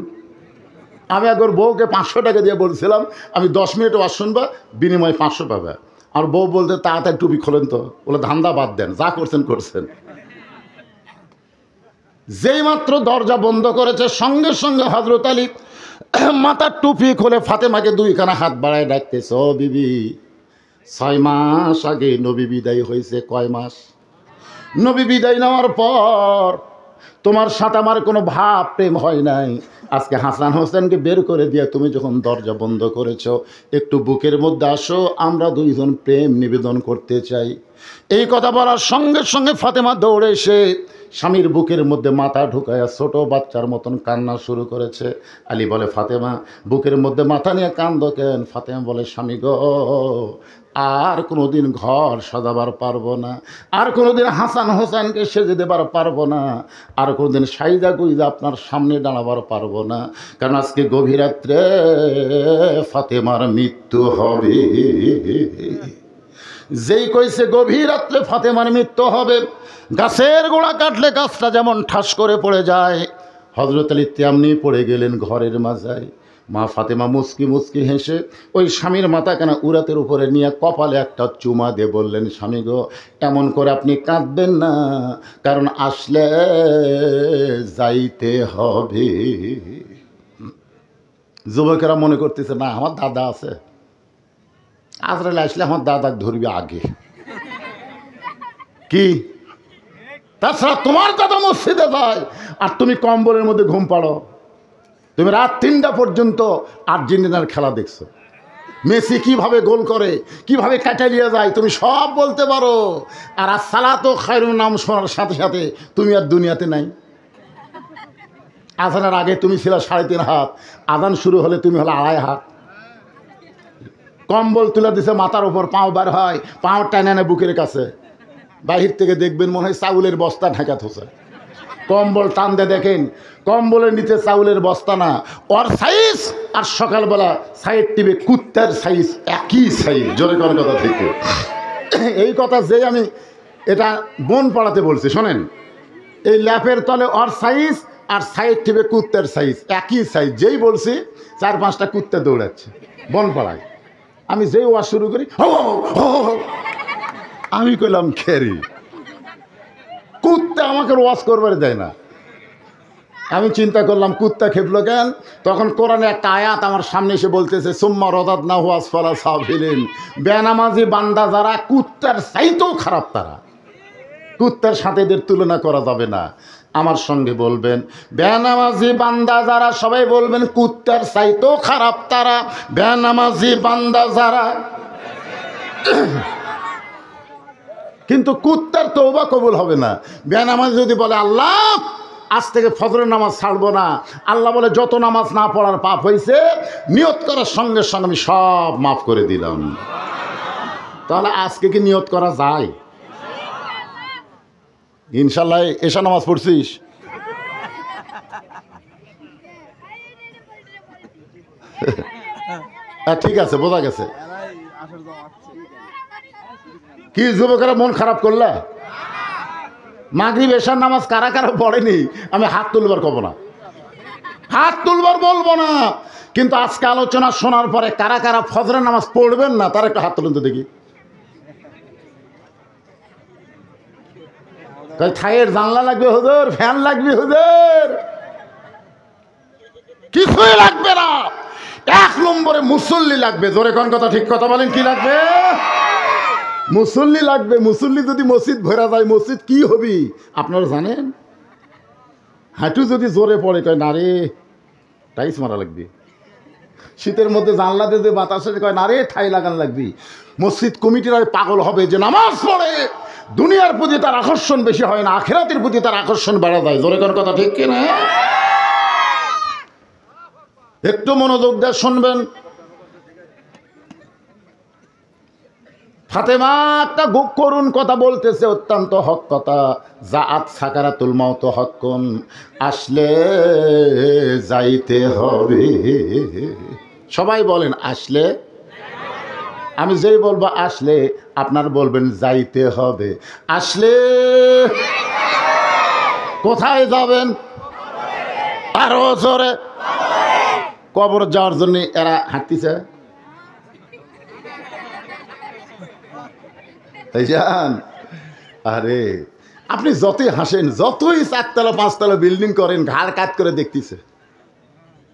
আমি একবার বউকে 500 টাকা দিয়ে বলছিলাম, আমি 10 মিনিট ওয়াজ শুনবা, বিনিময়ে 500 পাবে। আর বউ বলতে, তাড়াতাড়ি টুপি খোলেন তো। বলে, ধান্দা বাদ দেন, যা করছেন করছেন। যেই মাত্র দরজা বন্ধ করেছে, সঙ্গে সঙ্গে হযরত আলী মাথার টুপি খুলে ফাতেমাকে দুইখানা হাত বাড়ায় ডাকতেছে, ও বিবি, 6 মাস আগে নবী বিদায় হয়েছে। কয় মাস? নবী বিদায় নেওয়ার পর তোমার সাথে আমার কোনো ভাব প্রেম হয় নাই। আজকে হাসান হোসেনকে বের করে দিয়ে তুমি যখন দরজা বন্ধ করেছ, একটু বুকের মধ্যে আসো, আমরা দুইজন প্রেম নিবেদন করতে চাই। এই কথা বলার সঙ্গে সঙ্গে ফাতেমা দৌড়ে এসে স্বামীর বুকের মধ্যে মাথা ঢুকায়া ছোট বাচ্চার মতন কান্না শুরু করেছে। আলী বলে, ফাতেমা, বুকের মধ্যে মাথা নিয়ে কান্দো কেন? ফাতেমা বলে, স্বামী গো, আর কোনোদিন ঘর সাজাবার পারবো না, আর কোনোদিন হাসান হোসেনকে সেজে দেবার পারবো না, আর কোনোদিন সাইদা গুইদা আপনার সামনে দাঁড়াবার পারবো না, কারণ আজকে গভীর রাত্রে ফাতেমার মৃত্যু হবে। যেই কইছে গভীর রাত্রে ফাতেমার মৃত্যু হবে, গাছের গোড়া কাটলে গাছটা যেমন ঠাস করে পড়ে যায়, হযরত আলী তেমনি পড়ে গেলেন ঘরের মাঝায়। মা ফাতেমা মুচকি মুচকি হেসে ওই স্বামীর মাথা কেনা উরাতের উপরে নিয়ে কপালে একটা চুমা দিয়ে বললেন, স্বামী গো, এমন করে আপনি কাঁদবেন না, কারণ আসলে যাইতে হবে। যুবকেরা মনে করতেছে, না, আমার দাদা আছে, আজরাইল আসলে আমার দাদাকে ধরবি আগে। কি? তাছাড়া তোমার দাদা মসজিদে যায় আর তুমি কম্বলের মধ্যে ঘুম পাড়ো। তুমি রাত 3টা পর্যন্ত আর্জেন্টিনার খেলা দেখছো, মেসি কিভাবে গোল করে, কিভাবে কাটালিয়ে যায়, তুমি সব বলতে পারো। আর আসসালাতু খায়রুন নাম শোনার সাথে সাথে তুমি আর দুনিয়াতে নাই। আজানের আগে তুমি ছিল 3.5 হাত, আজান শুরু হলে তুমি হলো 2.5 হাত। কম্বল তুলে দিছে মাথার উপর, পাও বার হয়, পাও টানে না বুকের কাছে, বাহির থেকে দেখবেন মনে হয় চাউলের বস্তা ঢাকা থোছে। কম্বল টান দিয়ে দেখেন, কম্বলের নিচে চাউলের বস্তা না, ওর সাইজ আর সকালবেলা সাইড টিভি কুত্তার সাইজ, একই সাইজ। জোরে কোন কথা থেকে এই কথা যে আমি এটা বোন পাড়াতে বলছি, শোনেন, এই ল্যাপের তলে ওর সাইজ আর সাইড টিভি কুত্তার সাইজ, একই সাইজ। যেই বলছি 4-5টা কুত্তা দৌড়াচ্ছে বন পাড়ায়। আমি যেই ওয়াজ শুরু করি, আমি কইলাম, খেরি কুত্তা আমাকে ওয়াজ করবার দেয় না। আমি চিন্তা করলাম, কুত্তা খেপলো কেন? তখন কোরআনে একটা আয়াত আমার সামনে এসে বলতেছে, সুম্মা রাদাদনাহু আসফালা সাফিলিন, বেনামাজি বান্দা যারা, কুত্তার চাইতেও খারাপ তারা। কুত্তার সাথে এদের তুলনা করা যাবে না। আমার সঙ্গে বলবেন, বেনামাজি বান্দা যারা, সবাই বলবেন, কুত্তার চাইতেও খারাপ তারা, বেনামাজি বান্দা যারা। কিন্তু কুত্তার তওবা কবুল হবে না। বেনামাজি যদি বলে, আল্লাহ আজ থেকে ফজরের নামাজ ছাড়বো না, আল্লাহ বলে, যত নামাজ না পড়ার পাপ হয়েছে নিয়ত করার সঙ্গে সঙ্গে আমি সব মাফ করে দিলাম। তাহলে আজকে কি নিয়ত করা যায়? ইনশাল্লাহ। এশা নামাজ পড়ছিস? ঠিক আছে, বোঝা গেছে। কি যুবকেরা মন খারাপ করলা? মাগরিব এশার নামাজ কারা কারা পড়েনি আমি হাত তুলবার কব না, হাত তুলবার বলবো না, কিন্তু আজকে আলোচনা শোনার পরে কারা কারা ফজরের নামাজ পড়বেন না তারা একটা হাত তুলুন তো দেখি। ছাইয়ের জানলা লাগবে হুজুর, ফ্যান লাগবে হুজুর, কিছুই লাগবে না। 1 নম্বরে মুসল্লি লাগবে। জোরে কোন কথা, ঠিক কথা বলেন, কি লাগবে? মুসল্লি লাগবে। মুসল্লি যদি মসজিদ ভরা যায়, মসজিদ কি হবি আপনারা জানেন? হাঁটু যদি জোরে পড়ে, কয় না রে, টাইস মারা লাগবে। শীতের মধ্যে জানলা দিয়ে যে বাতাসে কয় না রে ঠাই লাগান লাগবি। মসজিদ কমিটিরা পাগল হবে যে নামাজ পড়ে দুনিয়ার প্রতি তার আকর্ষণ বেশি হয় না, আখিরাতের প্রতি তার আকর্ষণ বাড়া যায়। জোরে কোন কথা ঠিক কিনা? একটু মনোযোগ দিয়ে শুনবেন। ফাতেমা একটা করুণ কথা বলতেছে, অত্যন্ত হক কথা। জাআত সাকারাতুল মাউত হক্কুন, আসলে যাইতে হবে। সবাই বলেন আসলে। আমি যেই বলবো আসলে আপনার বলবেন যাইতে হবে। আসলে কোথায় যাবেন? আরো জোরে। কবর যাওয়ার জন্য এরা হাঁটতেছে। আরে আপনি যতই হাসেন, যতই 4তলা 5তলা বিল্ডিং করেন, ঘাড় কাত করে দেখতেছে।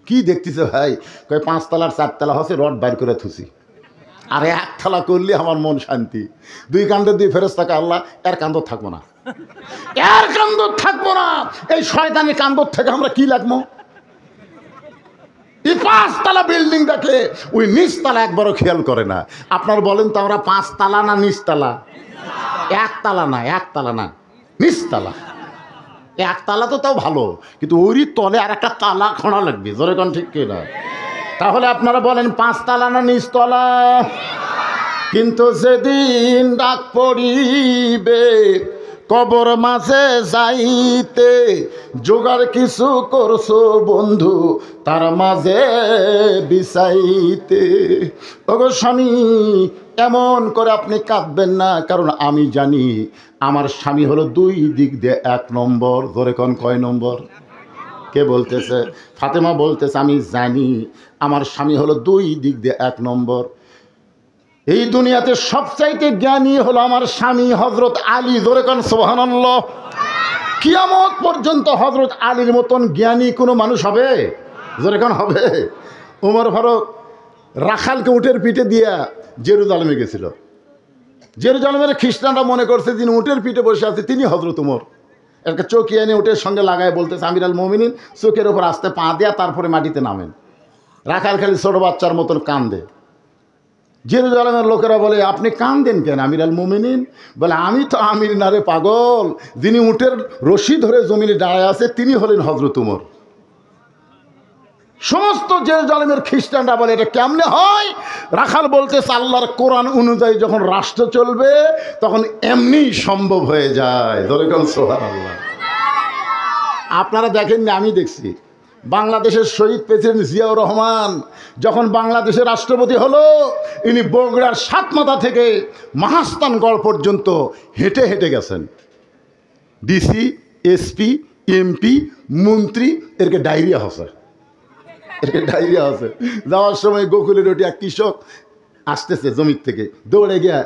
কি দেখতেছে ভাই? কয় 5তলার 4তলা হচ্ছে রড বাইর করে থুসি। আর 1তলা করলে আমার মন শান্তি। 2 কান্দর দিয়ে ফেরেশতা আল্লাহ এর কান্দর থাকবো না, এর কান্দর থাকবো না। এই শয়তানি কান্দর থেকে আমরা কি লাগবো? এই 5তলা বিল্ডিং দেখে ওই নিচতলা একবারও খেয়াল করে না। আপনার বলেন তো আমরা 5তলা না নিচতলা? 1তলা না, 1তলা না, নিচতলা। 1তলা তো তাও ভালো, কিন্তু ওরই তলে আর একটা তালা খোঁড়া লাগবে। জোরে কোন ঠিক কিনা? তাহলে আপনারা বলেন 5তলা না নিচতলা? কিন্তু যেদিন ডাক পড়িবে কবর মাঝে যাইতে, জোগাড় কিছু করছো বন্ধু তার মাঝে বিছাইতে। ওগো স্বামী, এমন করে আপনি কাঁদবেন না, কারণ আমি জানি আমার স্বামী হলো 2 দিক দিয়ে 1 নম্বর। ধরে কোন কয় নম্বর? কে বলতেছে? ফাতেমা বলতেছে আমি জানি আমার স্বামী হলো 2 দিক দিয়ে 1 নম্বর। এই দুনিয়াতে সবচাইতে জ্ঞানী হলো আমার স্বামী হযরত আলী। জোরে কোন সুবহানাল্লাহ। কিয়ামত পর্যন্ত হযরত আলীর মতন জ্ঞানী কোনো মানুষ হবে? জোরে কোন হবে? ওমর ফারুক রাখালকে উটের পিঠে দিয়া জেরুজালেমে গেছিল। জেরুজালেমের খ্রিস্টানরা মনে করছে যিনি উটের পিঠে বসে আছে তিনি হযরত ওমর। একটা চৌকি এনে উটের সঙ্গে লাগায় বলতেছে আমির আল মুমিনিন, চোখের ওপর আস্তে পা দেয়া তারপরে মাটিতে নামেন। রাখাল খালি ছোট বাচ্চার মতন কান্দে। জেরুজালেমের লোকেরা বলে আপনি কান্দেন কেন আমির আল মুমিনিন? বলে আমি তো আমির না রে পাগল, যিনি উটের রশি ধরে জমিনে দাঁড়ায় আছে তিনি হলেন হযরত ওমর। সমস্ত জেরুজালেমের খ্রিস্টানরা বলে এটা কেমনে হয়? রাখাল বলতেছে আল্লাহর কোরআন অনুযায়ী যখন রাষ্ট্র চলবে তখন এমনি সম্ভব হয়ে যায়। ধরে কোন সুবহানাল্লাহ। আপনারা দেখেননি, আমি দেখছি। বাংলাদেশের শহীদ প্রেসিডেন্ট জিয়াউর রহমান যখন বাংলাদেশের রাষ্ট্রপতি হলো, ইনি বগুড়ার 7 মাথা থেকে মহাস্থানগড় পর্যন্ত হেঁটে হেঁটে গেছেন। ডিসি, এসপি, এমপি, মন্ত্রী এরকে ডায়রিয়া হচ্ছে, এরকে ডায়রিয়া হচ্ছে। যাওয়ার সময় গোকুলের ওটি এক কৃষক আসতেছে জমির থেকে, দৌড়ে গিয়া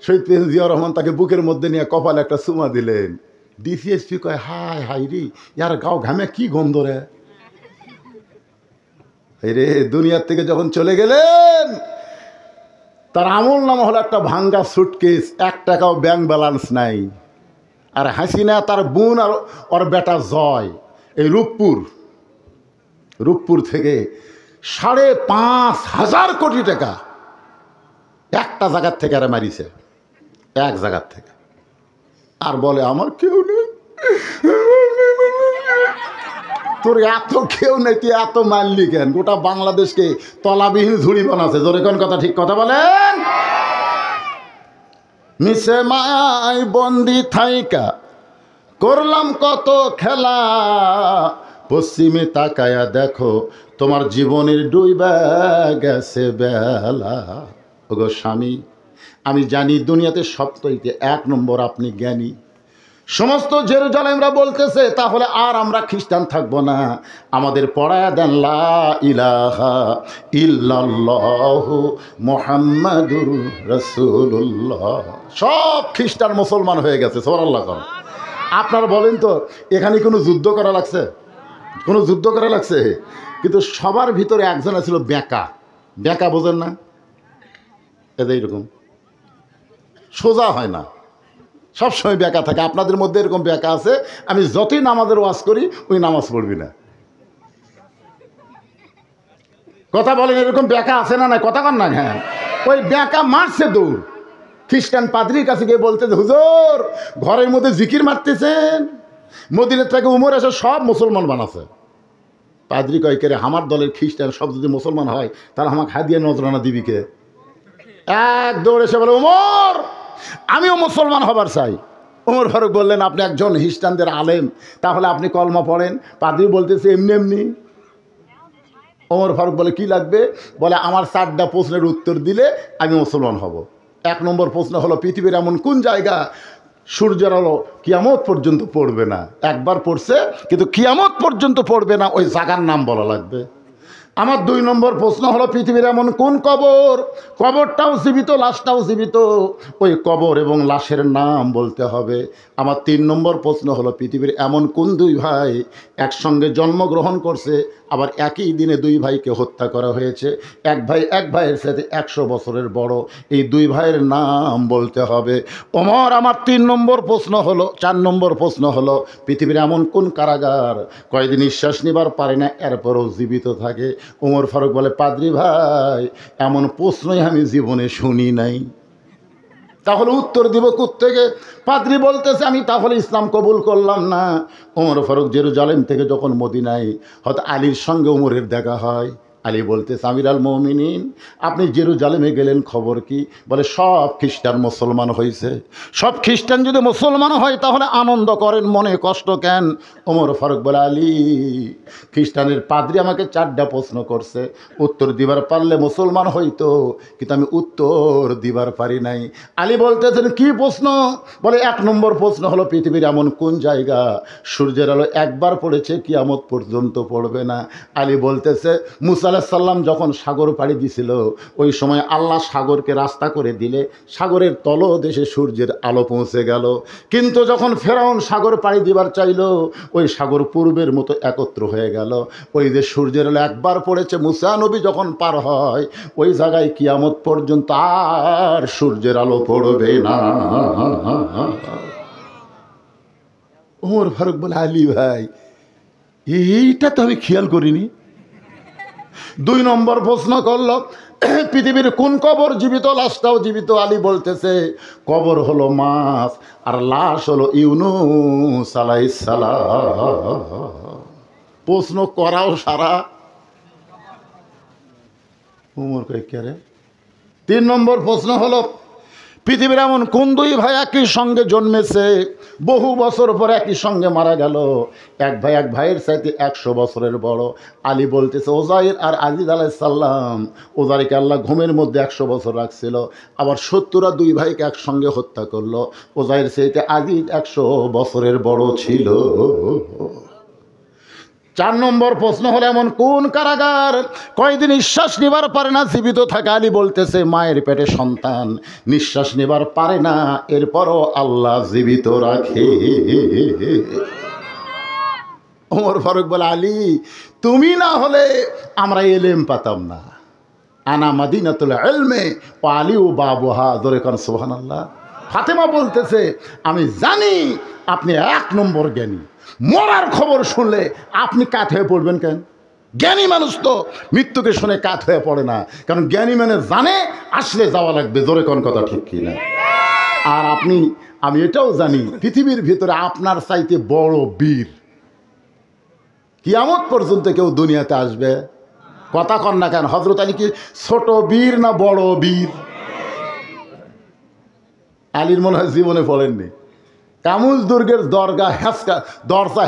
শহীদ প্রেসিডেন্ট জিয়াউর রহমান তাকে বুকের মধ্যে নিয়ে কপালে একটা চুমা দিলেন। ডিসি, এসপি কয় হাই হাই রে, ইয়ার গাও ঘামে কি গন্ধ রে। রে দুনিয়ার থেকে যখন চলে গেলেন তার আমল নামা হলো একটা ভাঙ্গা সুটকেস, 1 টাকাও ব্যাংক ব্যালেন্স নাই। আর হাসিনা তার বোন আর ওর বেটা জয় এই রূপপুর থেকে 5,500 কোটি টাকা একটা জায়গার থেকে আরে মারিছে, এক জায়গার থেকে। আর বলে আমার কেউ নেই। তোর এত কেউ নেই, তুই এত মানলি কেন? গোটা বাংলাদেশকে তলাবিহীন ঝুড়ি বানাচ্ছে। জোরে কোন কথা ঠিক কথা বলেন। মিশে মায় বন্দি থাইকা করলাম কত খেলা, পশ্চিমে তাকায়া দেখো তোমার জীবনের ডুইবা গেছে বেলা। ওগো স্বামী, আমি জানি দুনিয়াতে সবথেকে 1 নম্বর আপনি জ্ঞানী। সমস্ত জেরুজালেমরা বলতেছে তাহলে আর আমরা খ্রিস্টান থাকবো না, আমাদের পড়ায়া দেন লা ইলাহা ইল্লাল্লাহু মুহাম্মাদুর রাসূলুল্লাহ। সব খ্রিস্টান মুসলমান হয়ে গেছে। সুবহানাল্লাহ। আপনারা বলেন তো এখানে কোনো যুদ্ধ করা লাগছে? কোনো যুদ্ধ করা লাগছে? কিন্তু সবার ভিতরে একজন ছিল বেঁকা। বেঁকা বোঝেন না? এটা এইরকম সোজা হয় না, সবসময় বেঁকা থাকে। আপনাদের মধ্যে এরকম বেঁকা আছে, আমি যতই নামাজের ওয়াজ করি ওই নামাজ পড়বি না। কথা বলেন, এরকম ব্যাকা আছে না? কথা কন না। হ্যাঁ, ওই ব্যাকা মারছে দৌড়। খ্রিস্টান পাদ্রির কাছে গিয়ে বলতেছে, হুজুর ঘরের মধ্যে জিকির মারতেছেন, মদিনার থেকে উমর এসে সব মুসলমান বানাছে। পাদ্রি কয়, কে রে, আমার দলের খ্রিস্টান সব যদি মুসলমান হয় তাহলে আমাকে হাদিয়া নজরানা দিবি কে? এক দৌড় এসে বলে, উমর আমিও মুসলমান হবার চাই। ওমর ফারুক বললেন, আপনি একজন খ্রিস্টানদের আলেম, তাহলে আপনি কলমা পড়েন। পাদ্রি বলতেছে, এমনি এমনি। ওমর ফারুক বলে, কি লাগবে? বলে, আমার 4টা প্রশ্নের উত্তর দিলে আমি মুসলমান হব। 1 নম্বর প্রশ্ন হলো, পৃথিবীর এমন কোন জায়গা সূর্যের আলো কিয়ামত পর্যন্ত পড়বে না? একবার পড়ছে কিন্তু কিয়ামত পর্যন্ত পড়বে না, ওই জায়গার নাম বলা লাগবে। আমার 2 নম্বর প্রশ্ন হলো, পৃথিবীর এমন কোন কবর, কবরটাও জীবিত লাশটাও জীবিত, ওই কবর এবং লাশের নাম বলতে হবে। আমার 3 নম্বর প্রশ্ন হলো, পৃথিবীর এমন কোন 2 ভাই একসঙ্গে জন্মগ্রহণ করছে, আবার একই দিনে 2 ভাইকে হত্যা করা হয়েছে, এক ভাই এক ভাইয়ের সাথে 100 বছরের বড়, এই 2 ভাইয়ের নাম বলতে হবে। ওমর, আমার 3 নম্বর প্রশ্ন হলো, 4 নম্বর প্রশ্ন হলো, পৃথিবীর এমন কোন কারাগার কয়েকদিন নিঃশ্বাস নিবার পারে না এরপরও জীবিত থাকে? ওমর ফারুক বলে, পাদ্রি ভাই এমন প্রশ্নই আমি জীবনে শুনি নাই। তাহলে উত্তর দিব কোত্থেকে? পাদ্রি বলতেছে, আমি তাহলে ইসলাম কবুল করলাম না। ওমর ফারুক জেরুজালেম থেকে যখন মদিনায় হয়তো আলীর সঙ্গে ওমরের দেখা হয়, আলী বলতেছে, আমির আল মুমিনিন, আপনি জেরুজালেমে গেলেন, খবর কি? বলে, সব খ্রিস্টান মুসলমান হয়েছে। সব খ্রিস্টান যদি মুসলমান হয় তাহলে আনন্দ করেন, মনে কষ্ট কেন? ওমর ফারুক বলে, আলী, খ্রিস্টানের পাদ্রি আমাকে 4টা প্রশ্ন করছে, উত্তর দিবার পারলে মুসলমান হইতো, কিন্তু আমি উত্তর দিবার পারি নাই। আলী বলতেছেন, কি প্রশ্ন? বলে, 1 নম্বর প্রশ্ন হলো, পৃথিবীর এমন কোন জায়গা সূর্যের আলো একবার পড়েছে কিয়ামত পর্যন্ত পড়বে না? আলী বলতেছে, মুসা আলাইহিস সালাম যখন সাগর পাড়ি দিছিল, ওই সময় আল্লাহ সাগরকে রাস্তা করে দিলে সাগরের তলদেশে সূর্যের আলো পৌঁছে গেল। কিন্তু যখন ফেরাউন সাগর পাড়ি দিবার চাইল, ওই সাগর পূর্বের মতো একত্র হয়ে গেল। ওই যে সূর্যের আলো একবার পড়েছে, মুসা নবী যখন পার হয় ওই জায়গায় কিয়ামত পর্যন্ত আর সূর্যের আলো পড়বে না। ওমর ফারুক বলে, আলী ভাই, এইটা তো আমি খেয়াল করিনি। 2 নম্বর প্রশ্ন করলো, পৃথিবীর কোন কবর জীবিত, লাশটাও জীবিত? আলী বলতেছে, কবর হলো মাছ আর লাশ হলো ইউনূস আলাইহিস সালাম। প্রশ্ন করাও সারা। উমর কয়, কে রে? 3 নম্বর প্রশ্ন হলো, পৃথিবীর এমন কোন 2 ভাই একই সঙ্গে জন্মেছে, বহু বছর পর একই সঙ্গে মারা গেল, এক ভাই এক ভাইয়ের সাথে 100 বছরের বড়? আলী বলতেছে, ওজাইর আর আজিজ আলাইহিস সালাম। ওজাইরকে আল্লাহ ঘুমের মধ্যে 100 বছর রাখছিল, আবার 70টা 2 ভাইকে একসঙ্গে হত্যা করলো। ওজাইর সাথে আজিজ 100 বছরের বড় ছিল। 4 নম্বর প্রশ্ন হলো, এমন কোন কারাগার কয়দিন নিঃশ্বাস নেবার পারে না, জীবিত থাকে? আলী বলতেছে, মায়ের পেটে সন্তান নিঃশ্বাস নেবার পারে না, এরপরও আল্লাহ জীবিত রাখে। ওমর ফারুক বলে, আলী, তুমি না হলে আমরা এলেম পাতাম না। আনা মাদিনাতুল ইলমে ওয়া আলিউ বাবুহা। জোরে কোন সুবহানাল্লাহ। ফাতেমা বলতেছে, আমি জানি আপনি 1 নম্বর জ্ঞানী, মরার খবর শুনলে আপনি কাত হয়ে পড়বেন কেন? জ্ঞানী মানুষ তো মৃত্যুকে শুনে কাত হয়ে পড়ে না, কারণ জ্ঞানী মানে জানে আসলে যাওয়া লাগবে। জোরে কোন কথা ঠিক কি না? আর আমি এটাও জানি, পৃথিবীর ভিতরে আপনার চাইতে বড় বীর কিয়ামত পর্যন্ত কেউ দুনিয়াতে আসবে? কথা কন না কেন? হযরত আলী কি ছোট বীর না বড় বীর? আলীর মনে হয় জীবনে পড়েননি। কামুজ দুর্গের দরজা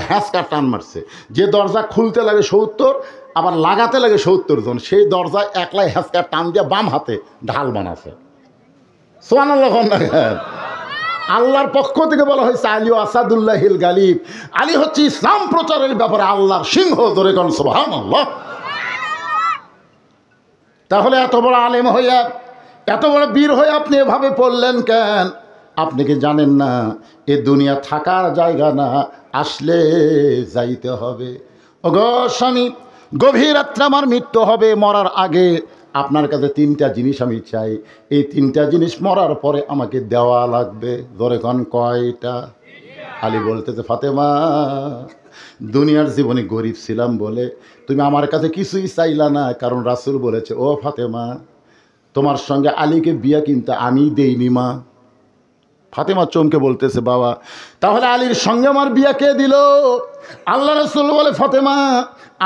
হ্যাঁচকা টান মারছে, যে দরজা খুলতে লাগে 70, আবার লাগাতে লাগে 70 জন, সেই দরজা একলাই হ্যাঁচকা টান দিয়ে বাম হাতে ঢাল বানাছে। সুবহানাল্লাহ। আল্লাহর পক্ষ থেকে বলা হয়েছে, আলী আসাদুল্লাহিল গালিব। আলী হচ্ছে ইসলাম প্রচারের ব্যাপারে আল্লাহর সিংহ। ধরে কোন সুবহানাল্লাহ। তাহলে এত বড় আলেম হইয়া, এত বড় বীর হয়ে আপনি এভাবে পড়লেন কেন? আপনি কি জানেন না এ দুনিয়া থাকার জায়গা না, আসলে যাইতে হবে। ওগো স্বামী, গভীর রাত্রে আমার মৃত্যু হবে, মরার আগে আপনার কাছে 3টা জিনিস আমি চাই, এই 3টা জিনিস মরার পরে আমাকে দেওয়া লাগবে। ধরে কোন কয়টা? আলী বলতেছে, ফাতেমা, দুনিয়ার জীবনে গরিব ছিলাম বলে তুমি আমার কাছে কিছুই চাইলা না, কারণ রাসূল বলেছে, ও ফাতেমা, তোমার সঙ্গে আলীকে বিয়া কিন্তু আমি দেইনি মা। ফাতেমা চমকে বলতেছে, বাবা তাহলে আলীর সঙ্গে আমার বিয়া কে দিল? আল্লাহ রাসূল বলে, ফাতেমা,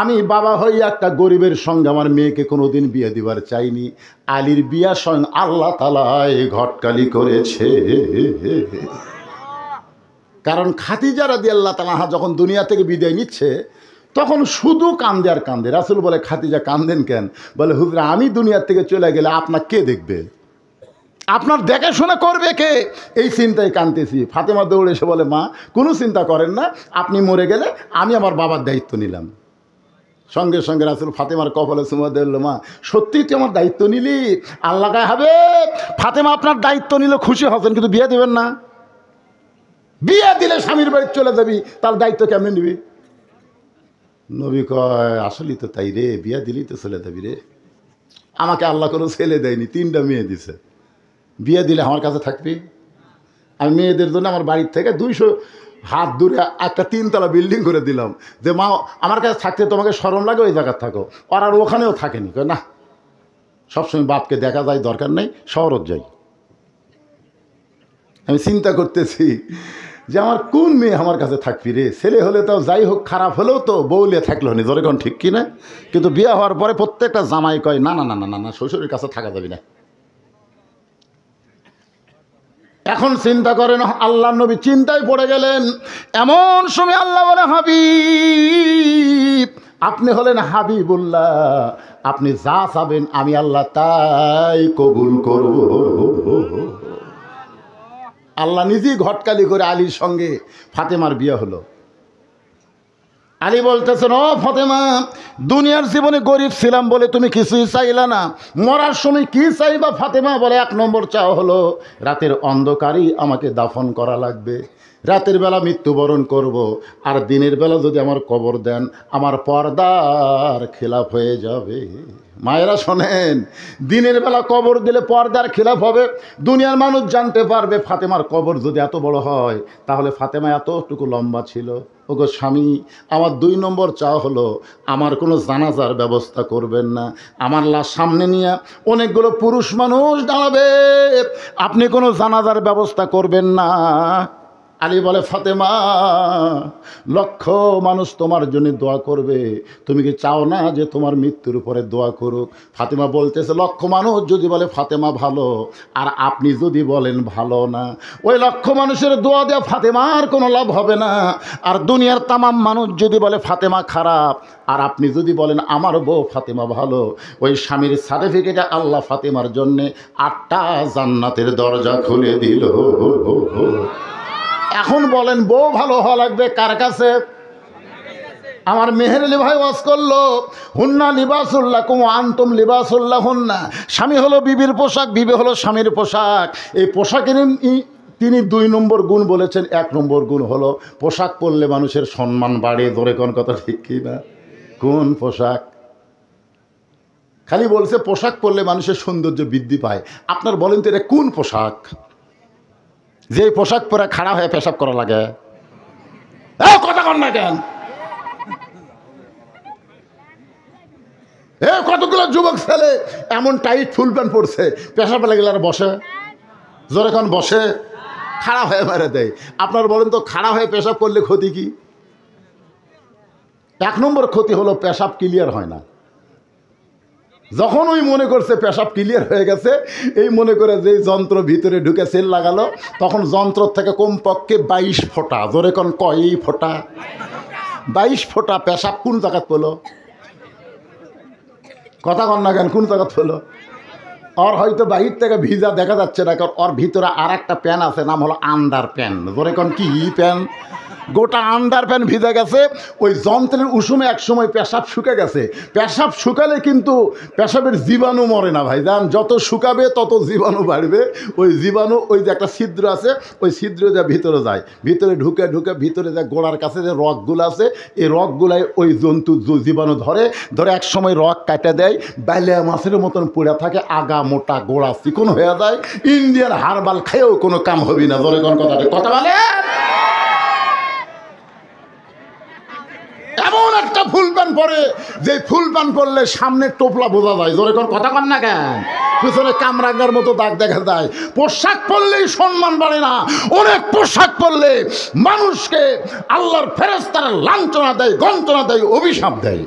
আমি বাবা হয়ে একটা গরিবের সঙ্গে আমার মেয়েকে কোনোদিন বিয়ে দিবার চাইনি। আলীর বিয়া স্বয়ং আল্লাহ তাআলাই ঘটকালি করেছে। কারণ খাদিজা রাদিয়াল্লাহু তাআলা যখন দুনিয়া থেকে বিদায় নিচ্ছে তখন শুধু কান্দে আর কান্দে। রাসূল বলে, খাদিজা কান্দেন কেন? বলে, হুজুর আমি দুনিয়া থেকে চলে গেলে আপনার কে দেখবে, আপনার দেখাশোনা করবে কে, এই চিন্তায় কাঁদতেছি। ফাতেমা দৌড়ে এসে বলে, মা কোনো চিন্তা করেন না, আপনি মরে গেলে আমি আমার বাবার দায়িত্ব নিলাম। সঙ্গে সঙ্গে রাসূল ফাতেমার কপালে চুমা দিল, মা সত্যিই তুই আমার দায়িত্ব নিলি? আল্লাহ গায়ে হবে, ফাতেমা আপনার দায়িত্ব নিলে খুশি হবেন, কিন্তু বিয়ে দেবেন না। বিয়ে দিলে স্বামীর বাড়ি চলে যাবি, তার দায়িত্ব কেমনে নিবি? নবী কয়, আসলেই তো তাই রে, বিয়ে দিলেই তো চলে যাবি রে। আমাকে আল্লাহ কোনো ছেলে দেয়নি, 3টা মেয়ে দিছে। বিয়ে দিলে আমার কাছে থাকবি? আমি মেয়েদের জন্য আমার বাড়ির থেকে 200 হাত দূরে একটা 3তলা বিল্ডিং করে দিলাম, যে মা আমার কাছে থাকতে তোমাকে শরম লাগে, ওই জায়গায় থাকো। আর আর ওখানেও থাকেনি, না সবসময় বাপকে দেখা যায়, দরকার নেই, শহরত যাই। আমি চিন্তা করতেছি যে আমার কোন মেয়ে আমার কাছে থাকবি রে। ছেলে হলে তাও যাই হোক, খারাপ হলেও তো বউলে থাকলো নি, যখন ঠিক কিনা। কিন্তু বিয়ে হওয়ার পরে প্রত্যেকটা জামাই কয়, না না না না না না, শ্বশুরের কাছে থাকা যাবি না। এখন চিন্তা করেন, আল্লাহ নবী চিন্তায় পড়ে গেলেন। এমন সময় আল্লাহ বলে, হাবিব, আপনি হলেন হাবিবুল্লাহ, আপনি যা চাবেন আমি আল্লাহ তাই কবুল করব। আল্লাহ নিজেই ঘটকালি করে আলীর সঙ্গে ফাতেমার বিয়ে হলো। আলী বলতেছেন, ও ফাতেমা, দুনিয়ার জীবনে গরিব ছিলাম বলে তুমি কিছুই চাইলা না, মরার সময় কি চাইবা? ফাতেমা বলে, 1 নম্বর চাওয়া হলো রাতের অন্ধকারেই আমাকে দাফন করা লাগবে। রাতের বেলা মৃত্যুবরণ করব, আর দিনের বেলা যদি আমার কবর দেন আমার পর্দার খেলাফ হয়ে যাবে। মায়েরা শোনেন, দিনের বেলা কবর দিলে পর্দার খেলাফ হবে, দুনিয়ার মানুষ জানতে পারবে ফাতেমার কবর যদি এত বড় হয়, তাহলে ফাতেমা এতটুকু লম্বা ছিল। ওগো স্বামী, আমার 2 নম্বর চাওয়া হলো আমার কোনো জানাজার ব্যবস্থা করবেন না। আমার লাশ সামনে নিয়ে অনেকগুলো পুরুষ মানুষ দাঁড়াবে, আপনি কোনো জানাজার ব্যবস্থা করবেন না। আলী বলে, ফাতেমা, লক্ষ মানুষ তোমার জন্য দোয়া করবে, তুমি কি চাও না যে তোমার মৃত্যুর উপরে দোয়া করুক? ফাতেমা বলতেছে, লক্ষ মানুষ যদি বলে ফাতেমা ভালো, আর আপনি যদি বলেন ভালো না, ওই লক্ষ মানুষের দোয়া দেওয়া ফাতেমার কোনো লাভ হবে না। আর দুনিয়ার তামাম মানুষ যদি বলে ফাতেমা খারাপ, আর আপনি যদি বলেন আমার বউ ফাতেমা ভালো, ওই স্বামীর সার্টিফিকেটে আল্লাহ ফাতেমার জন্যে 8টা জান্নাতের দরজা খুলে দিল। এখন বলেন, বউ ভালো হওয়া লাগবে কার কাছে? আমার মেহেরলি ভাই ওয়াজ করলো, হুন্না লিবাসুল্লাকুম ওয়া আনতুম লিবাসুল্লাহুন্না। স্বামী হলো বিবির পোশাক, বিবি হলো স্বামীর পোশাক। এই পোশাকের তিনি 2 নম্বর গুণ বলেছেন। 1 নম্বর গুণ হলো পোশাক পরলে মানুষের সম্মান বাড়ে। ধরে কোন কথা ঠিক কি না? কোন পোশাক? খালি বলছে পোশাক পরলে মানুষের সৌন্দর্য বৃদ্ধি পায়। আপনার বলেন তো এটা কোন পোশাক? যে পোশাক পরে খাড়া হয়ে পেশাব করা লাগে? কথা কন না কেন? কতগুলো যুবক ছেলে এমন টাইট ফুল প্যান্ট পরছে, পেশাব লাগলে আর বসে, জোরে কোন বসে, খাড়া হয়ে মেরে দেয়। আপনার বলেন তো খাড়া হয়ে পেশাব করলে ক্ষতি কি? 1 নম্বর ক্ষতি হলো পেশাব ক্লিয়ার হয় না। যখন ওই মনে করছে পেশাব ক্লিয়ার হয়ে গেছে, এই মনে করে যে যন্ত্র ভিতরে ঢুকে সেল লাগালো, তখন যন্ত্র থেকে কমপক্ষে 22 ফোঁটা, জোরে কোন কয় ফোঁটা, 22 ফোঁটা পেশাব কোন জায়গাত পেলো? কথা কন না কেন? কোন জায়গাত পেলো? ওর হয়তো বাহির থেকে ভিজা দেখা যাচ্ছে না, কারণ ওর ভিতরে আর একটা প্যান আছে, নাম হলো আন্ডার প্যান। জোরে কোন কি প্যান? গোটা আন্ডার প্যান ভিজে গেছে। ওই যন্ত্রের উষুমে একসময় পেশাব শুকে গেছে। পেশাব শুকালে কিন্তু পেশাবের জীবাণু মরে না ভাই, জান, যত শুকাবে তত জীবাণু বাড়বে। ওই জীবাণু, ওই যে একটা ছিদ্র আছে, ওই ছিদ্র যা ভিতরে যায়, ভিতরে ঢুকে ঢুকে ভিতরে যে গোড়ার কাছে যে রগগুলো আছে, এই রগগুলাই ওই জন্তু জীবাণু ধরে এক সময় রগ কাটে দেয়, বাইলে মাছের মতন পড়ে থাকে, আগা মোটা গোড়া চিকন হয়ে যায়। ইন্ডিয়ান হারবাল খেয়েও কোনো কাম হবি না। ধরে কোন কথা বলে পরে যে ফুল প্যান্ট পরলে সামনে টোপলা বোঝা যায়, জোরে কোন কথা কন না কেন, পিছনে কামরাঙ্গার মতো দাগ দেখা যায়। পোশাক পরলেই সম্মান বাড়ে না, অনেক পোশাক পরলে মানুষকে আল্লাহর ফেরেশতারা লাঞ্ছনা দেয়, গঞ্জনা দেয়, অভিশাপ দেয়।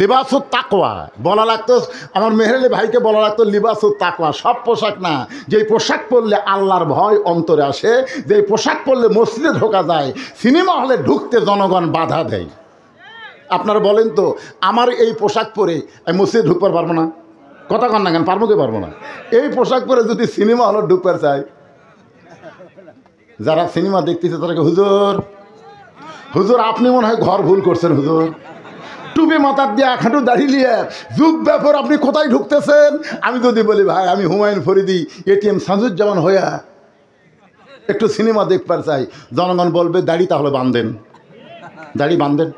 লিবাসুত তাকওয়া বলা লাগতো, আমার মেহেরলি ভাইকে বলা লাগতো লিবাসুত তাকওয়া। সব পোশাক না, যেই পোশাক পরলে আল্লাহর ভয় অন্তরে আসে, যেই পোশাক পরলে মসজিদে ঢোকা যায়, সিনেমা হলে ঢুকতে জনগণ বাধা দেয়। আপনারা বলেন তো, আমার এই পোশাক পরে আমি মসজিদে ঢুকতে পারবো না? কথা কন না কেন, পারবো কি পারবো না? এই পোশাক পরে যদি সিনেমা হলে ঢুকতে চাই, যারা সিনেমা দেখতেছে তাদেরকে, হুজুর হুজুর আপনি মনে হয় ঘর ভুল করছেন, হুজুর টুপি মাথার দিয়ে এক হাঁটু দাঁড়িয়ে নিয়ে যুগ ব্যাপার আপনি কোথায় ঢুকতেছেন? আমি যদি বলি ভাই আমি হুমায়ুন ফরিদি এটিএম সাজুজ্জামান হইয়া একটু সিনেমা দেখবার চাই, জনগণ বলবে দাড়ি তাহলে বাঁধেন, দাড়ি বাঁধেন,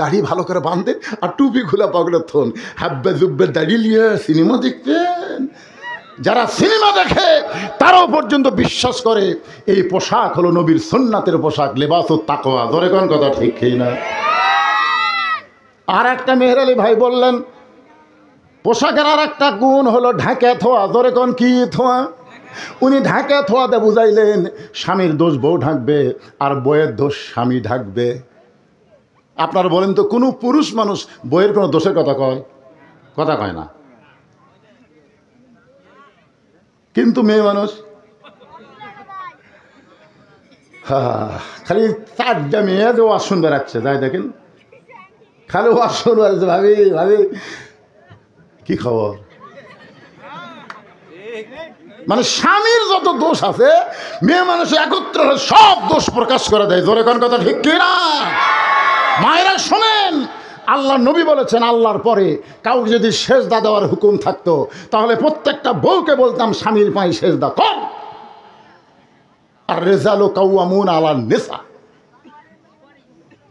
দাড়ি ভালো করে বাঁধেন আর টুপি খোলা পকেটে থন, হাব্বে জুব্বে দাঁড়িয়ে নিয়ে সিনেমা দেখতেন। যারা সিনেমা দেখে তারাও পর্যন্ত বিশ্বাস করে এই পোশাক হলো নবীর সুন্নাতের পোশাক, লিবাসুত তাকওয়া। ধরে কোন কথা ঠিক না? আর একটা মেহের আলী ভাই বললেন পোশাকের আর একটা গুণ হলো ঢাকা থোয়া। ধরে কোন কি থোয়া? উনি ঢাকা থোয়াতে বুঝাইলেন স্বামীর দোষ বউ ঢাকবে আর বইয়ের দোষ স্বামী ঢাকবে। আপনারা বলেন তো, কোনো পুরুষ মানুষ বইয়ের কোনো দোষের কথা কয়? কথা কয় না। কিন্তু মেয়ে মানুষ খালি 4টা মেয়ে যে ওয়াজ শুনতে রাখছে, যাই দেখেন খালি ওয়াজ শুনতে রাখছে, ভাবি ভাবি কি খবর? মানে স্বামীর যত দোষ আছে মেয়ে মানুষ একত্র সব দোষ প্রকাশ করে দেয়। জোরে কোন কথা ঠিক কিনা? মায়েরা শোনেন, আল্লাহ নবী বলেছেন আল্লাহর পরে কাউকে যদি সেজদা দেওয়ার হুকুম থাকতো তাহলে প্রত্যেকটা বউকে বলতাম স্বামীর পায়ে সেজদা কর। আর রেজালু কাওয়ামুন আলান নিসা।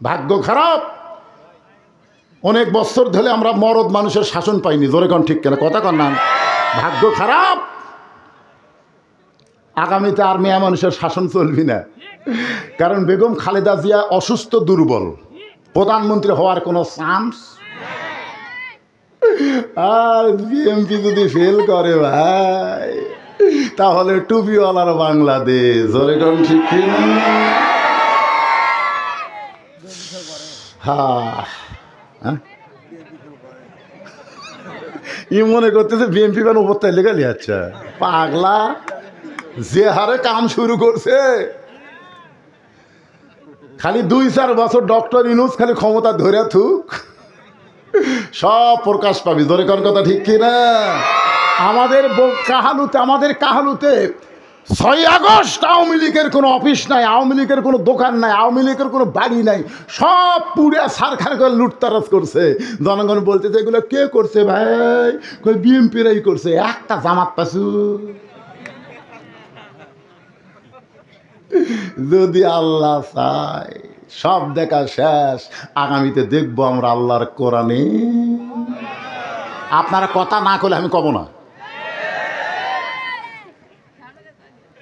ভাগ্য খারাপ, অনেক বছর ধরে আমরা মরদ মানুষের শাসন পাইনি। জোরে কোন ঠিক কিনা? কথা কন না। ভাগ্য খারাপ, আগামীতে আর মেয়ে মানুষের শাসন চলবি না, কারণ বেগম খালেদা জিয়া অসুস্থ, দুর্বল, প্রধানমন্ত্রী হওয়ার কোনো চান্স। আর বিএনপি যদি ফেল করে ভাই, তাহলে টুপিওয়ালার বাংলাদেশ। জোরে কোন ঠিক কিনা? ই মনে করতেছে বিএনপি বান উপর তাই লেগে আচ্ছা পাগলা, যে হারে কাম শুরু করছে, খালি 2-4 বছর ডক্টর ইউনূস খালি ক্ষমতা ধরে থুক, সব প্রকাশ পাবি। ধরে কোন কথা ঠিক কিনা? আমাদের কাহালুতে 6 আগস্ট আওয়ামী লীগের কোনো অফিস নাই, আওয়ামী লীগের কোনো দোকান নাই, আওয়ামী লীগের কোনো বাড়ি নাই, সব পুড়ে সারখার করে লুটতারাজ করছে। জনগণ বলতেছে এগুলো কে করছে ভাই? কই বিএনপিরাই করছে। একটা জামাত পাসু যদি আল্লাহ চায় সব দেখা শেষ, আগামীতে দেখবো আমরা আল্লাহর কোরআনে। আপনারা কথা না করলে আমি কব না।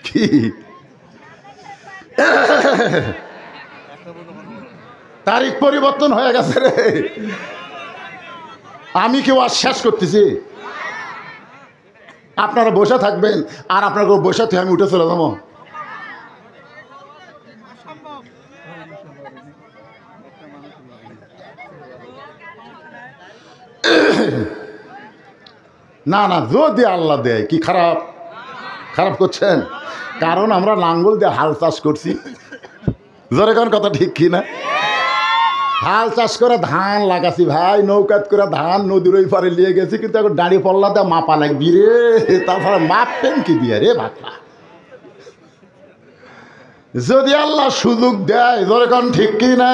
কি তারিখ পরিবর্তন হয়ে গেছে রে, আমি কেউ আজ শেষ করতেছি। আপনারা বসে থাকবেন আর আপনার বসে থেকে আমি উঠে চলে যাবো। না না, যদি আল্লাহ দেয় কি খারাপ করছেন? কারণ আমরা লাঙ্গল দিয়ে হাল চাষ করছি। জোরে কোন কথা ঠিক কিনা? হাল চাষ করে ধান লাগাছি ভাই, নৌকাত করে ধান নদীর ওই পারে নিয়ে গেছি, কিন্তু এখন দাঁড়িয়ে পড়লা দিয়ে মাপা লাগবি রে, তারপরে মাপবেন কি দিয়ে রে বাপা? যদি আল্লাহ সুযোগ দেয়, জোরে কোন ঠিক কিনা?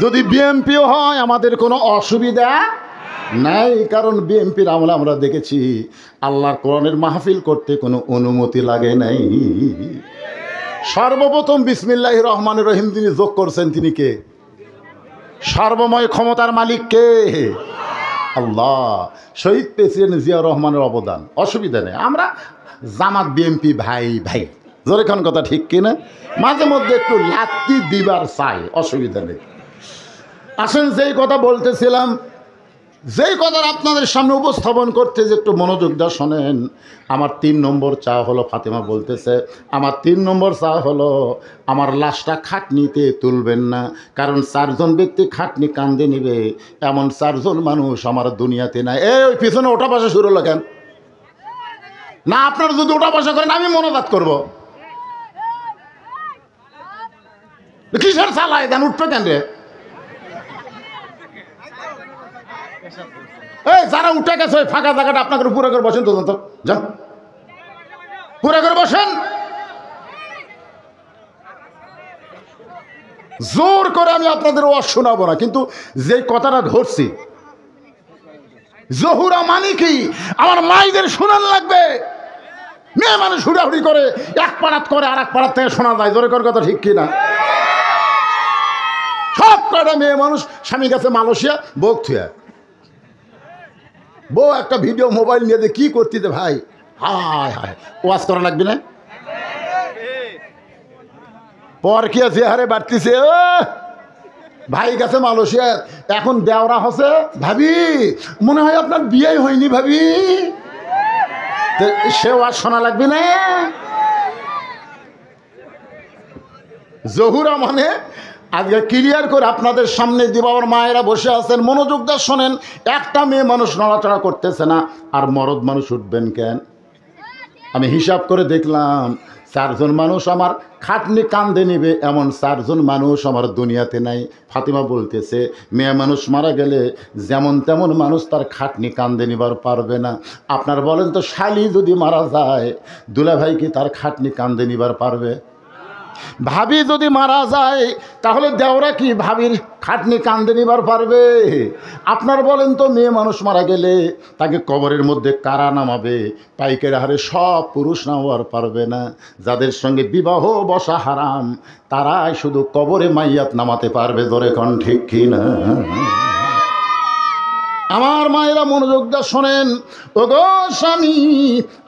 যদি বিএনপিও হয় আমাদের কোনো অসুবিধা নাই, কারণ বিএনপির আমলে আমরা দেখেছি আল্লাহর কোরআনের মাহফিল করতে কোনো অনুমতি লাগে নাই। সর্বপ্রথম বিসমিল্লাহির রহমানির রহিম যিনি যোগ করছেন তিনি কে? সর্বময় ক্ষমতার মালিক কে? আল্লাহ। শহীদ প্রেসিডেন্ট জিয়া রহমানের অবদান, অসুবিধা নেই। আমরা জামাত বিএনপি ভাই ভাই, জোরে কোন কথা ঠিক কিনা? মাঝে মধ্যে একটু লাত্তি দিবার চাই, অসুবিধা নেই। আসেন যেই কথা বলতেছিলাম, যেই কথা আপনাদের সামনে উপস্থাপন করতে যে একটু মনোযোগ দিয়ে শোনেন। আমার 3 নম্বর চা হলো, ফাতেমা বলতেছে আমার 3 নম্বর চা হলো আমার লাশটা খাটনিতে তুলবেন না, কারণ 4 জন ব্যক্তি খাটনি কান্দে নিবে এমন 4 জন মানুষ আমার দুনিয়াতে নাই। ওই পিছনে ওটা পাশা শুরু হলো কেন? না আপনারা যদি ওটা পাশা করেন আমি মনোজাত করবো। কিসের চালায় দেন, উঠবে কেন রে? এই যারা উঠে গেছে ওই ফাঁকা জায়গাটা আপনাকে পুরো করে বসেন তো, যান পুরো করে বসেন। জোর করে আমি আপনাদের ওয়াজ শোনাবো না, কিন্তু যে কথাটা ধরছি জহুরা মানে কি আমার মাইদের শোনান লাগবে। মেয়ে মানুষ হুড়াহুড়ি করে এক পাড়াত করে আর এক পাড়াত থেকে শোনা যায়, জোরে করে কথা ঠিক কিনা? সব কটা মেয়ে মানুষ স্বামী গেছে মালয়েশিয়া, বউ থুয়া, বউ একটা ভিডিও মোবাইল নিয়ে কি করতে ভাই, হায় হায় ওয়াজ করা লাগবে না? পর কি আছে হারে বাড়তিছে, ও ভাই গেছে মালয়েশিয়া, এখন দেওরা হচ্ছে ভাবি মনে হয় আপনার বিয়ে হয়নি ভাবি, সে ওয়াজ শোনা লাগবে না? জহুরা মানে আজকে ক্লিয়ার করে আপনাদের সামনে দিব। আমার মায়েরা বসে আছেন, মনোযোগ দিয়ে শোনেন। একটা মেয়ে মানুষ নড়াচড়া করতেছে না, আর মরদ মানুষ উঠবেন কেন? আমি হিসাব করে দেখলাম 4 জন মানুষ আমার খাটনি কান্দে নিবে এমন 4 জন মানুষ আমার দুনিয়াতে নাই। ফাতিমা বলতেছে মেয়ে মানুষ মারা গেলে যেমন তেমন মানুষ তার খাটনি কান্দে নিবার পারবে না। আপনার বলেন তো, শালি যদি মারা যায় দুলাভাই কি তার খাটনি কান্দে নিবার পারবে? ভাবি যদি মারা যায় তাহলে দেওরা কি ভাবির খাটনি কান্দে নিবার পারবে? আপনার বলেন তো, মেয়ে মানুষ মারা গেলে তাকে কবরের মধ্যে কারা নামাবে? পাইকের হারে সব পুরুষ নামাবার পারবে না। যাদের সঙ্গে বিবাহ বসা হারাম তারাই শুধু কবরে মাইয়াত নামাতে পারবে। ধরে কোন ঠিক কিনা? আমার মায়েরা মনোযোগ দিয়ে শোনেন। ওগো স্বামী,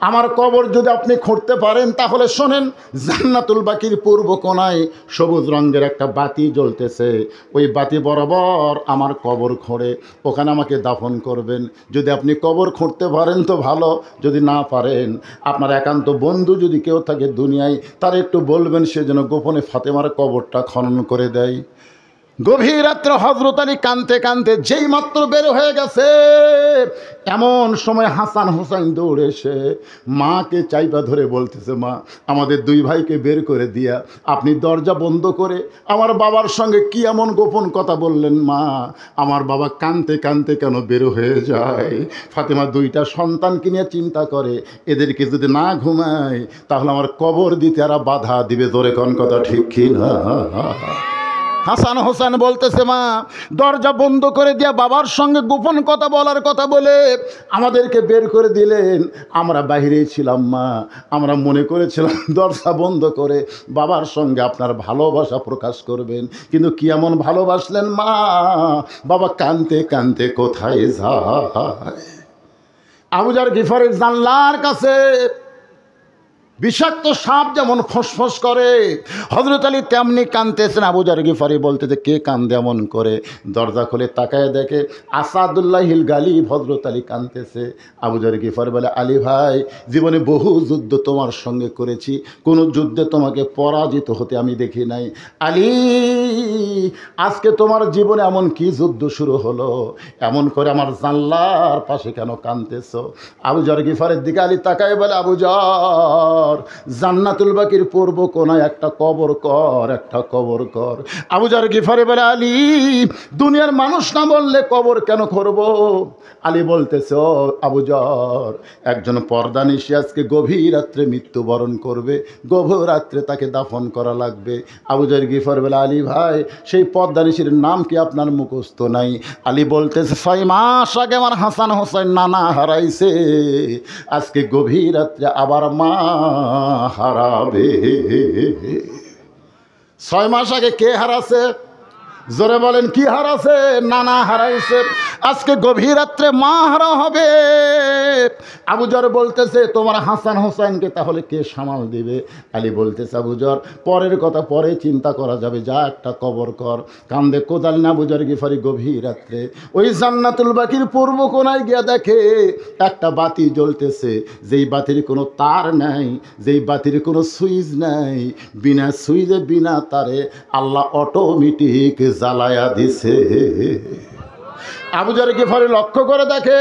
আমার কবর যদি আপনি খুঁড়তে পারেন তাহলে শোনেন, জান্নাতুল বাকির পূর্ব কোণায় সবুজ রঙের একটা বাতি জ্বলতেছে। ওই বাতি বরাবর আমার কবর খুঁড়ে ওখানে আমাকে দাফন করবেন। যদি আপনি কবর খুঁড়তে পারেন তো ভালো, যদি না পারেন আপনার একান্ত বন্ধু যদি কেউ থাকে দুনিয়ায়, তার একটু বলবেন সে যেন গোপনে ফাতেমার কবরটা খনন করে দেয়। গভীর রাত্রে হযরত আলী কাঁদতে কাঁদতে যেই মাত্র বের হয়ে গেছে, এমন সময় হাসান হোসেন দৌড়ে এসে মাকে চাইপা ধরে বলতেছে, মা আমাদের 2 ভাইকে বের করে দিয়া আপনি দরজা বন্ধ করে আমার বাবার সঙ্গে কি এমন গোপন কথা বললেন মা? আমার বাবা কাঁদতে কাঁদতে কেন বের হয়ে যায়? ফাতেমা 2টা সন্তানকে নিয়ে চিন্তা করে, এদেরকে যদি না ঘুমায় তাহলে আমার কবর দিতে আর বাধা দিবে। ধরে কোন কথা ঠিক কি না? হাসান হোসেন বলতেছে, মা দরজা বন্ধ করে দিয়া বাবার সঙ্গে গোপন কথা বলার কথা বলে আমাদেরকে বের করে দিলেন। আমরা বাইরেই ছিলাম মা, আমরা মনে করেছিলাম দরজা বন্ধ করে বাবার সঙ্গে আপনার ভালোবাসা প্রকাশ করবেন, কিন্তু কি এমন ভালোবাসলেন মা? বাবা কাঁদতে কাঁদতে কোথায় যায়? আবু যার গিফারের জানলার কাছে বিষাক্ত সাপ যেমন ফসফস করে, হযরত আলী তেমনি কাঁদতেছেন। আবু যার গিফারি বলতেছে, কে কান্দে এমন করে? দরজা খুলে তাকায় দেখে আসাদুল্লাহিল গালিব হযরত আলী কাঁদতেছে। আবু যার গিফারি বলে, আলী ভাই জীবনে বহু যুদ্ধ তোমার সঙ্গে করেছি, কোনো যুদ্ধে তোমাকে পরাজিত হতে আমি দেখি নাই। আলী আজকে তোমার জীবনে এমন কি যুদ্ধ শুরু হলো? এমন করে আমার জানলার পাশে কেন কাঁদতেছো? আবু যার গিফারের দিকে আলী তাকায় বলে, আবু যার জান্নাতুল বাকির পূর্ব কোণায় একটা কবর কর, একটা কবর কর। আবু যার গিফারি বলে, আলী দুনিয়ার মানুষ না বললে কবর কেন করব? আলী বলতেছে, ও আবু যার একজন পর্দানিশী আজকে গভীর রাত্রে মৃত্যুবরণ করবে, গভীর রাত্রে তাকে দাফন করা লাগবে। আবু যার গিফারি বলে, আলী ভাই সেই পর্দানিশীর নাম কি আপনার মুখস্থ নাই? আলী বলতেছে, 6 মাস আগে আমার হাসান হোসেন নানা হারাইছে, আজকে গভীর রাত্রে আবার মা হারাবে। 6 মাস আগে কে হারাছে? জোরে বলেন, কি হারাছে? নানা হারাইছে। আজকে গভীর রাত্রে মা হারা হবে। আবু যর বলতেছে তোমার হাসান হোসেনকে তাহলে কে সামাল দিবে? আলী বলতেছে আবু যর পরের কথা পরে চিন্তা করা যাবে, যা একটা কবর কর। কান্দে কোদাল না আবু যর গিফারি গভীর রাত্রে ওই জান্নাতুল বাকির পূর্ব কোনায় গিয়া দেখে একটা বাতি জ্বলতেছে, যেই বাতির কোনো তার নাই, যেই বাতির কোনো সুইচ নাই, বিনা সুইচে বিনা তারে আল্লাহ অটোমেটিক জ্বালায়া দিছে। আবু যর গিফারি লক্ষ্য করে দেখে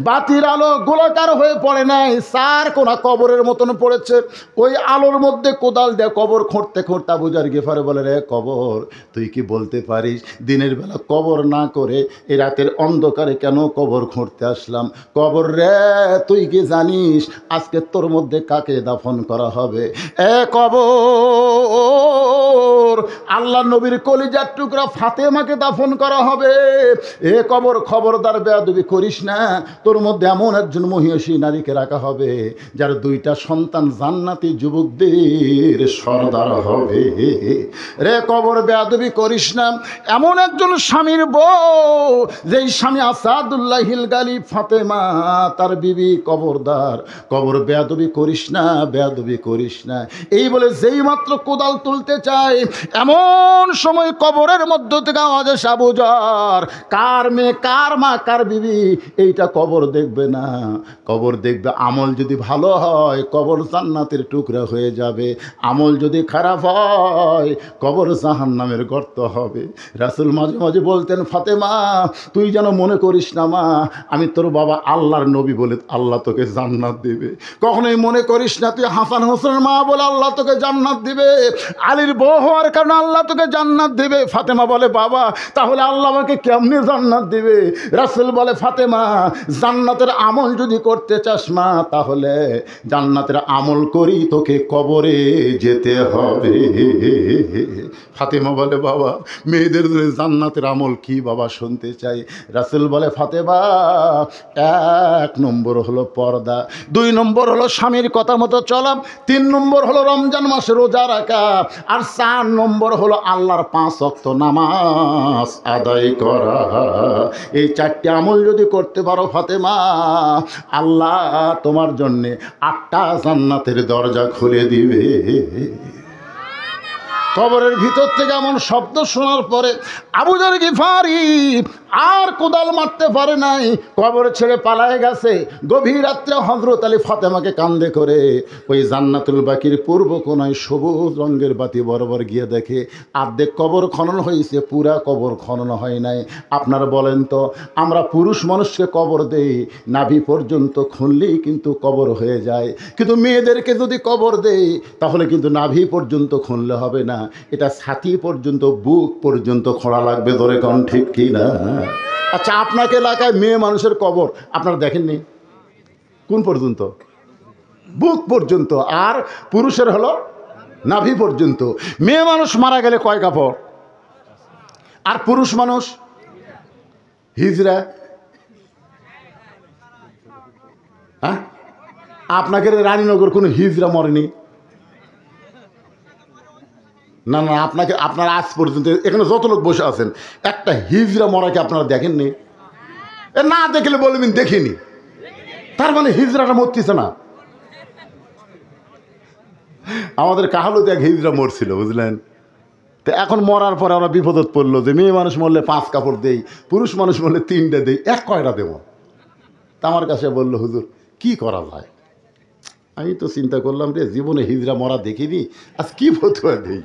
বাতির আলো গোলাকার হয়ে পড়ে নাই, চার কোনা কবরের মতন পড়েছে। ওই আলোর মধ্যে কোদাল দিয়ে কবর খুঁড়তে খুঁড়তে আবু যর গিফারি বলে, রে কবর, তুই কি বলতে পারিস দিনের বেলা কবর না করে এই রাতের অন্ধকারে কেন কবর খুঁড়তে আসলাম? কবর রে, তুই কি জানিস আজকে তোর মধ্যে কাকে দাফন করা হবে? এ কবর, আল্লাহ নবীর কলিজার টুকরা ফাতেমাকে দাফন করা হবে। এ কবর, খবরদার বেয়াদবি করিস না, তোর মধ্যে এমন একজন মহিষী নারীকে রাখা হবে যার দুইটা সন্তান জান্নাতি যুবকদের সর্দার হবে। রে কবর, বেয়াদবি করিস না, এমন একজন স্বামীর বউ যেই স্বামী আসাদুল্লাহ হিল গালিব ফাতেমা তার বিবি, কবরদার কবর, বেয়াদবি করিস না, বেয়াদবি করিস না। এই বলে যেই মাত্র কোদাল তুলতে চায় এমন সময় কবরের মধ্য থেকে আওয়াজ আসে, আবু যর, কার মেয়ে, কার মা, কার বিবি, এইটা কবর দেখবে না। কবর দেখবে আমল যদি ভালো হয় কবর জান্নাতের টুকরা হয়ে যাবে, আমল যদি খারাপ হয় কবর জাহান্নামের গর্ত হবে। রাসূল মাঝে মাঝে বলতেন, ফাতেমা তুই যেন মনে করিস না মা আমি তোর বাবা আল্লাহর নবী বলে আল্লাহ তোকে জান্নাত দিবে, কখনোই মনে করিস না তুই হাসান হোসেনের মা বলে আল্লাহ তোকে জান্নাত দিবে, আলীর বউ হওয়ার কারণে আল্লাহ তোকে জান্নাত দিবে। ফাতেমা বলে, বাবা তাহলে আল্লাহ আমাকে কেমনে জান্নাত দিবে? রাসূল বলে, ফাতেমা জান্নাতের আমল যদি করতে চাস মা তাহলে জান্নাতের আমল করি তোকে কবরে যেতে হবে। ফাতেমা বলে, বাবা মেয়েদের জান্নাতের আমল কি বাবা শুনতে চাই। রাসূল বলে, ফাতেমা 1 নম্বর হলো পর্দা, 2 নম্বর হলো স্বামীর কথা মতো চলা, 3 নম্বর হলো রমজান মাসে রোজা রাখা, আর 4 নম্বর হলো আল্লাহর 5 ওয়াক্ত নামাজ আদায় করা। এই 4টি আমল যদি করতে পারো ফাতেমা, আল্লাহ তোমার জন্যে 8টা জান্নাতের দরজা খুলে দিবে। কবরের ভিতর থেকে এমন শব্দ শোনার পরে আবু যর গিফারি আর কোদাল মারতে পারে নাই, কবর ছেড়ে পালায় গেছে। গভীর রাত্রে হযরত আলী ফাতেমাকে কান্দে করে ওই জান্নাতুল বাকির পূর্ব কোনায় সবুজ রঙের বাতি বরাবর গিয়ে দেখে অর্ধেক কবর খনন হয়েছে, পুরা কবর খনন হয় নাই। আপনারা বলেন তো, আমরা পুরুষ মানুষকে কবর দেই নাভি পর্যন্ত খুনলেই কিন্তু কবর হয়ে যায়, কিন্তু মেয়েদেরকে যদি কবর দেই তাহলে কিন্তু নাভি পর্যন্ত খুনলে হবে না, এটা ছাতি পর্যন্ত, বুক পর্যন্ত খোঁড়া লাগবে। ধরে কোন ঠিক কি না? আচ্ছা, আপনাকে এলাকায় মেয়ে মানুষের কবর আপনারা দেখেননি? কোন পর্যন্ত? বুক পর্যন্ত, আর পুরুষের হলো নাভি পর্যন্ত। মেয়ে মানুষ মারা গেলে কয় কাপড়, আর পুরুষ মানুষ হিজরা। হ্যাঁ, আপনাকে রানীনগর কোনো হিজরা মরেনি? না না, আপনারা আজ পর্যন্ত এখানে যত লোক বসে আছেন একটা হিজরা মরাকে আপনারা দেখেননি? না দেখলে বলবেন দেখিনি, তার মানে হিজরাটা মরতেছে না। আমাদের কাহালুতে এক হিজরা মরছিল, বুঝলেন? তো এখন মরার পরে আমরা বিপদত পড়লো যে মেয়ে মানুষ মরলে 5 কাপড় দেই, পুরুষ মানুষ মরলে 3টে দেই, এক কয়টা দেবো? তা আমার কাছে বললো, হুজুর কি করা যায়? আমি তো চিন্তা করলাম রে, জীবনে হিজরা মরা দেখিনি, আজ কি ফতুয়া দেই?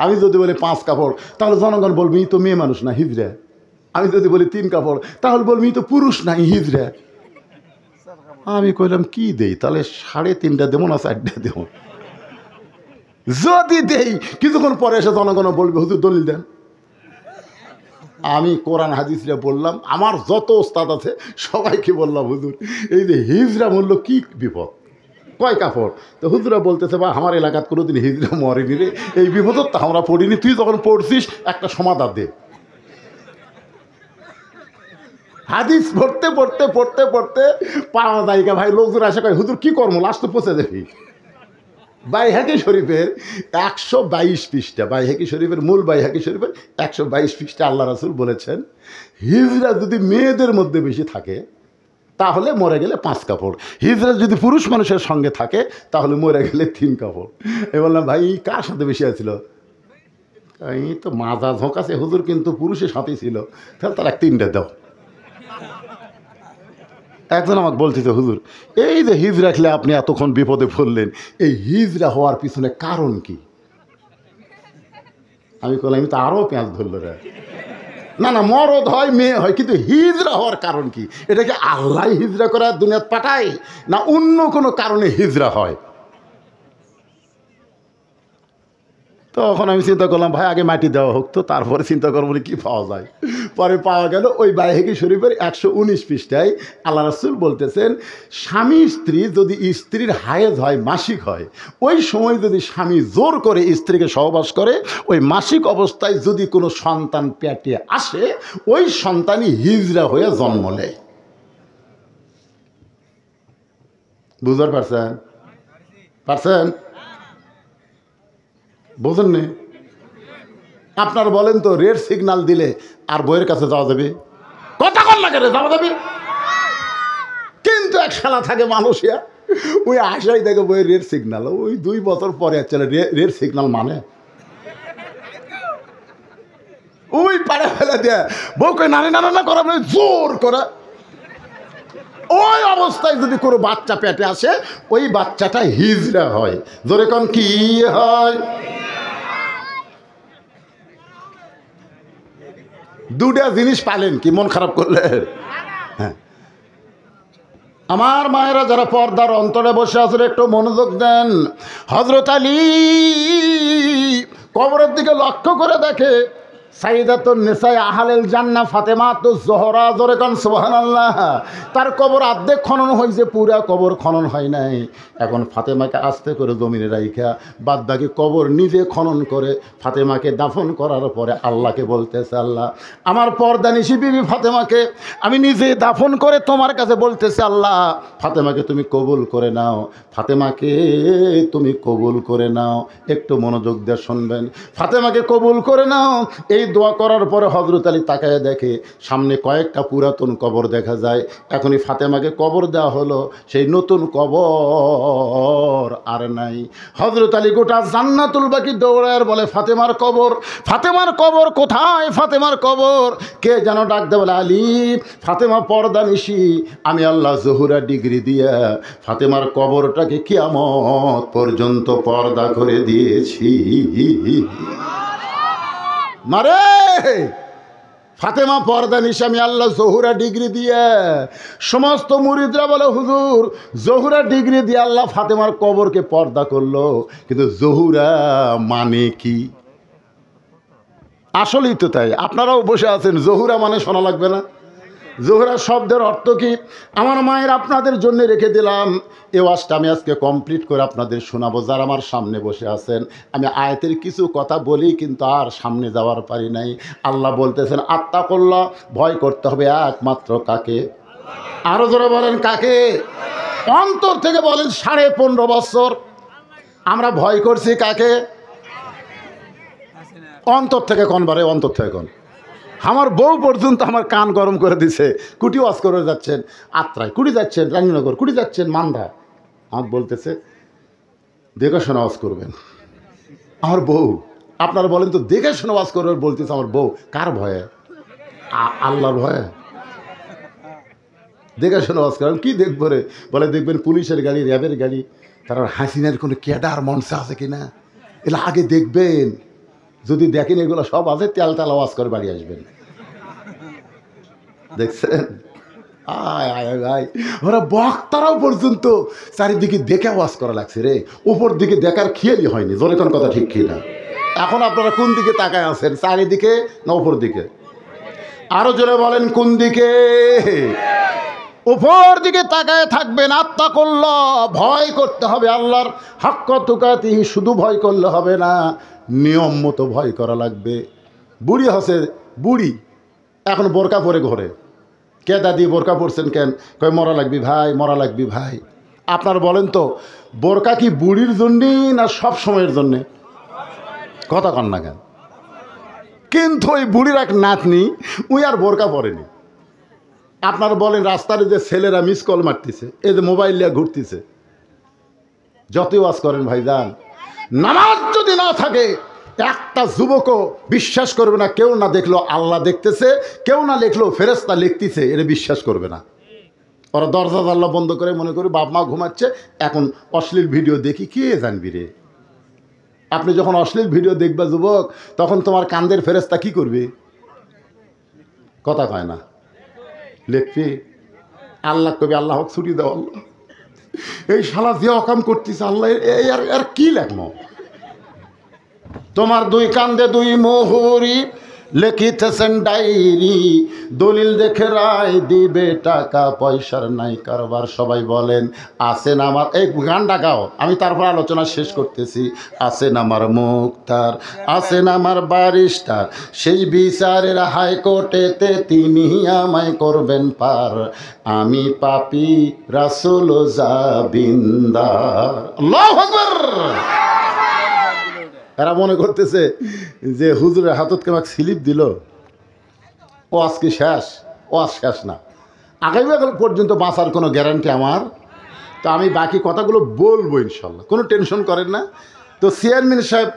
আমি যদি বলি 5 কাপড় তাহলে জনগণ বলবি তো মেয়ে মানুষ না হিজরা। আমি যদি বলি 3 কাপড় তাহলে বলবি তো পুরুষ নাই হিজরা। আমি কইলাম কি দেই তাহলে, 3.5টা দেবো না 4টে দেবো? যদি দেই কিছুক্ষণ পরে এসে জনগণ বলবে হুজুর দলিল দেন। আমি কোরআন হাদিসরা বললাম, আমার যত ওস্তাদ আছে সবাইকে বললাম, হুজুর এই যে হিজরা মূল্য কি বিপদ, কয় কাপড়? তো হুজুরা বলতেছে, বা আমার এলাকাত কোনোদিন হিজরা মরেনি রে, এই বিপদ তো আমরা পড়িনি, তুই যখন পড়ছিস একটা সমাধান দে। হাদিস পড়তে পড়তে পড়তে পড়তে পাওয়া জায়গা ভাই লোকজন আসে কয়, হুজুর কি করবো, লাস্ট তো পৌঁছে যাবি। বাইহাকি শরীফের 122 পৃষ্ঠা, বাইহাকি শরীফের মূল বাইহাকি শরীফের 122 পৃষ্ঠা আল্লাহ রাসূল বলেছেন, হিজরা যদি মেয়েদের মধ্যে বেশি থাকে তাহলে মরে গেলে 5 কাপড়। হিজরা যদি পুরুষ মানুষের সঙ্গে থাকে তাহলে মরে গেলে 3 কাপড়। এ বললাম ভাই কার সাথে বেশি আছিল? এই তো মাজা ঝোঁকাছে হুজুর, কিন্তু পুরুষের সাথেই ছিল। তাহলে তার 3টা দাও। একজন আমাকে বলতেছে হুজুর এই যে হিজরা খেলে আপনি এতক্ষণ বিপদে পড়লেন, এই হিজরা হওয়ার পিছনে কারণ কি? আমি বললাম আমি তো আরও পেঁয়াজ ধরলো রে। না না, মরদ হয় মেয়ে হয়, কিন্তু হিজরা হওয়ার কারণ কি? এটা কি আল্লাহ হিজরা করে দুনিয়াতে পাঠায়, না অন্য কোনো কারণে হিজরা হয়? তখন আমি চিন্তা করলাম ভাই আগে মাটি দেওয়া হোক, তো তারপরে চিন্তা করবো কি পাওয়া যায়। পরে পাওয়া গেল ওই বাইহেকি শরীফের 119 পৃষ্ঠায় আল্লাহ রাসূল বলতেছেন, স্বামী স্ত্রী যদি স্ত্রীর হায়েজ হয়, মাসিক হয়, ওই সময় যদি স্বামী জোর করে স্ত্রীকে সহবাস করে, ওই মাসিক অবস্থায় যদি কোনো সন্তান পেটে আসে, ওই সন্তানই হিজরা হয়ে জন্ম নেয়। বুঝতে পারছেন? পারছেন? বোঝেন নি? আপনার বলেন তো, রেড সিগন্যাল দিলে আর বইয়ের কাছে যাওয়া যাবে? কথা কন না কেন, যাওয়া যাবে? কিন্তু এক শালা থাকে মানুষিয়া, ওই আশাই দেখে বইয়ের রেড সিগন্যাল, ওই 2 বছর পরে চলে রেড সিগন্যাল মানে ওই পাড়ে ফেলে দেয়, বউকে নানি নানা করা জোর করে। ওই অবস্থায় যদি কোনো বাচ্চা পেটে আসে, ওই বাচ্চাটা হিজরা হয়। জোরে কোন কি হয়? দুটা জিনিস পালেন কি মন খারাপ করলে? হ্যাঁ, আমার মায়েরা যারা পর্দার অন্তরে বসে আছেন একটু মনোযোগ দেন। হযরত আলী কবরের দিকে লক্ষ্য করে দেখে সাইয়্যিদাতুন নিসায়ে আহলিল জান্নাহ ফাতেমাতুজ জোহরা, জোরে কান সুবহানাল্লাহ। তার কবর অর্ধেক খনন হয়েছে, পুরা কবর খনন হয় নাই। এখন ফাতেমাকে আস্তে করে জমিনে রাইখা বাদ বাকি কবর নিজে খনন করে ফাতেমাকে দাফন করার পরে আল্লাহকে বলতেছে, আল্লাহ আমার পর্দানিশী বিবি ফাতেমাকে আমি নিজে দাফন করে তোমার কাছে বলতেছি, আল্লাহ ফাতেমাকে তুমি কবুল করে নাও, ফাতেমাকে তুমি কবুল করে নাও। একটু মনোযোগ দিয়ে শুনবেন, ফাতেমাকে কবুল করে নাও। এই দোয়া করার পরে হযরত আলী তাকায় দেখে সামনে কয়েকটা পুরাতন কবর দেখা যায়। এখনই ফাতেমাকে কবর দেওয়া হলো, সেই নতুন কবর আর নাই। হযরত আলী গোটা জান্নাতুল বাকি দৌড়ায় বলে ফাতেমার কবর, ফাতেমার কবর কোথায়? ফাতেমার কবর। কে যেন ডাক দেয়, বলে আলী ফাতেমা পর্দানিশী, আমি আল্লাহ জহুরা ডিগ্রি দিয়া ফাতেমার কবরটাকে কিয়ামত পর্যন্ত পর্দা করে দিয়েছি। মারে ফাতেমা পর্দানিশী, আমি আল্লাহ জহুরা ডিগ্রি দিয়ে। সমস্ত মুরিদরা বলে হুজুর জহুরা ডিগ্রি দিয়ে আল্লাহ ফাতেমার কবরকে পর্দা করলো, কিন্তু জহুরা মানে কি? আসলেই তো তাই। আপনারাও বসে আছেন, জহুরা মানে শোনা লাগবে না? জোহরা শব্দের অর্থ কি? আমার মায়ের আপনাদের জন্য রেখে দিলাম। এ ওয়াজটা আমি আজকে কমপ্লিট করে আপনাদের শোনাবো। যারা আমার সামনে বসে আছেন, আমি আয়াতের কিছু কথা বলি কিন্তু আর সামনে যাওয়ার পারি নাই। আল্লাহ বলতেছেন আত্তাকুল্লাহ, ভয় করতে হবে একমাত্র কাকে? আরো জোরে বলেন কাকে? অন্তর থেকে বলেন। 15.5 বছর আমরা ভয় করছি কাকে? অন্তর থেকে কোন বারে? অন্তর থেকে কোন? আমার বউ পর্যন্ত আমার কান গরম করে দিছে। কুটি ওয়াজ করে যাচ্ছেন আত্রায়, কুটি যাচ্ছেন রানীনগর, কুটি যাচ্ছেন মান্দা, আমার বলতেছে দেখে শোনা ওয়াজ করবেন। আমার বউ, আপনারা বলেন তো, দেখে শোনা ওয়াজ করবেন বলতেছে আমার বউ। কার ভয়ে? আল্লাহর ভয়ে। দেখে শোনা ওয়াজ করেন। কি দেখবো রে? বলে দেখবেন পুলিশের গাড়ি, র্যাবের গাড়ি, তারা হাসিনার কোনো ক্যাডার মঞ্চে আছে কিনা এগুলো আগে দেখবেন। যদি দেখেন এগুলো সব আছে, তেল তেল আওয়াজ করে বাড়ি আসবেন। দেখছেন? আয় আয় আয়, ওরা বক্তারাও পর্যন্ত চারিদিকে দেখে আওয়াজ করা লাগছে রে। উপর দিকে দেখার খেয়ালই হয়নি। জোরে কোন কথা ঠিক কিনা? এখন আপনারা কোন দিকে তাকায় আছেন? চারিদিকে না উপর দিকে? আরো জোরে বলেন কোন দিকে? উপর দিকে তাকায় থাকবেন। আত্তাকুল্লাহ, ভয় করতে হবে আল্লাহর। হাক্ক তুকাতিহি, শুধু ভয় করলে হবে না, নিয়ম মতো ভয় করা লাগবে। বুড়ি হসে, বুড়ি এখন বোরকা পরে ঘরে। কে দাদি বোরকা পরছেন কেন? কয় মরা লাগবি ভাই, মরা লাগবি ভাই। আপনার বলেন তো, বোরকা কি বুড়ির জন্যে না সব সময়ের জন্যে? কথা কন না কেন? কিন্তু ওই বুড়ির এক নাতনি, উই আর বোরকা পরেনি। আপনারা বলেন রাস্তার যে ছেলেরা মিস কল মারতেছে, এই যে মোবাইল নিয়ে ঘুরতেছে, যতই ওয়াজ করেন ভাইজান, নামাজ যদি না থাকে একটা যুবকও বিশ্বাস করবে না। কেউ না দেখলো আল্লাহ দেখতেছে, কেউ না লিখলো ফেরেশতা লিখতেছে, এটা বিশ্বাস করবে না। ওরা দরজা জানলা বন্ধ করে মনে করি বাপ মা ঘুমাচ্ছে, এখন অশ্লীল ভিডিও দেখি, কে জানবি রে। আপনি যখন অশ্লীল ভিডিও দেখবা যুবক, তখন তোমার কান্দের ফেরেশতা কি করবে? কথা কয় না, লিখবি। আল্লাহ কবি আল্লাহ হোক ছুটি দাও, আল্লাহ এই শালা যে অকাম করতেছে, আল্লাহ আর কি লেখনো। তোমার দুই কান্দে দুই মোহরি লিখিতেছেন ডায়েরি, দলিল দেখে রায় দিবে, টাকা পয়সার নাই কারবার। সবাই বলেন আছেন আমার, এই গানটা গাও, আমি তারপর আলোচনা শেষ করতেছি। আছেন আমার মুক্তার, আছেন আমার ব্যারিস্টার, সেই বিচারের হাইকোর্টেতে তিনি আমায় করবেন পার। আমি পাপী রাসূল জাবিন্দার। আল্লাহু আকবার। এরা মনে করতেছে যে হুজুরের হাতত আমাকে স্লিপ দিল, ও আজকে শেষ, ও আজ শেষ না, আগামীকাল পর্যন্ত বাঁচার কোনো গ্যারান্টি আমার। তো আমি বাকি কথাগুলো বলবো ইনশাল্লাহ, কোনো টেনশন করেন না। তো চেয়ারম্যান সাহেব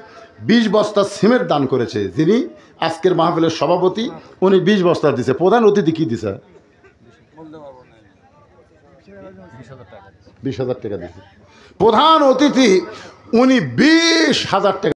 20 বস্তা সিমেন্ট দান করেছে, যিনি আজকের মাহফিলের সভাপতি, উনি 20 বস্তা দিছে। প্রধান অতিথি কি দিছে? 20,000 টাকা দিছে। প্রধান অতিথি উনি 20,000 টাকা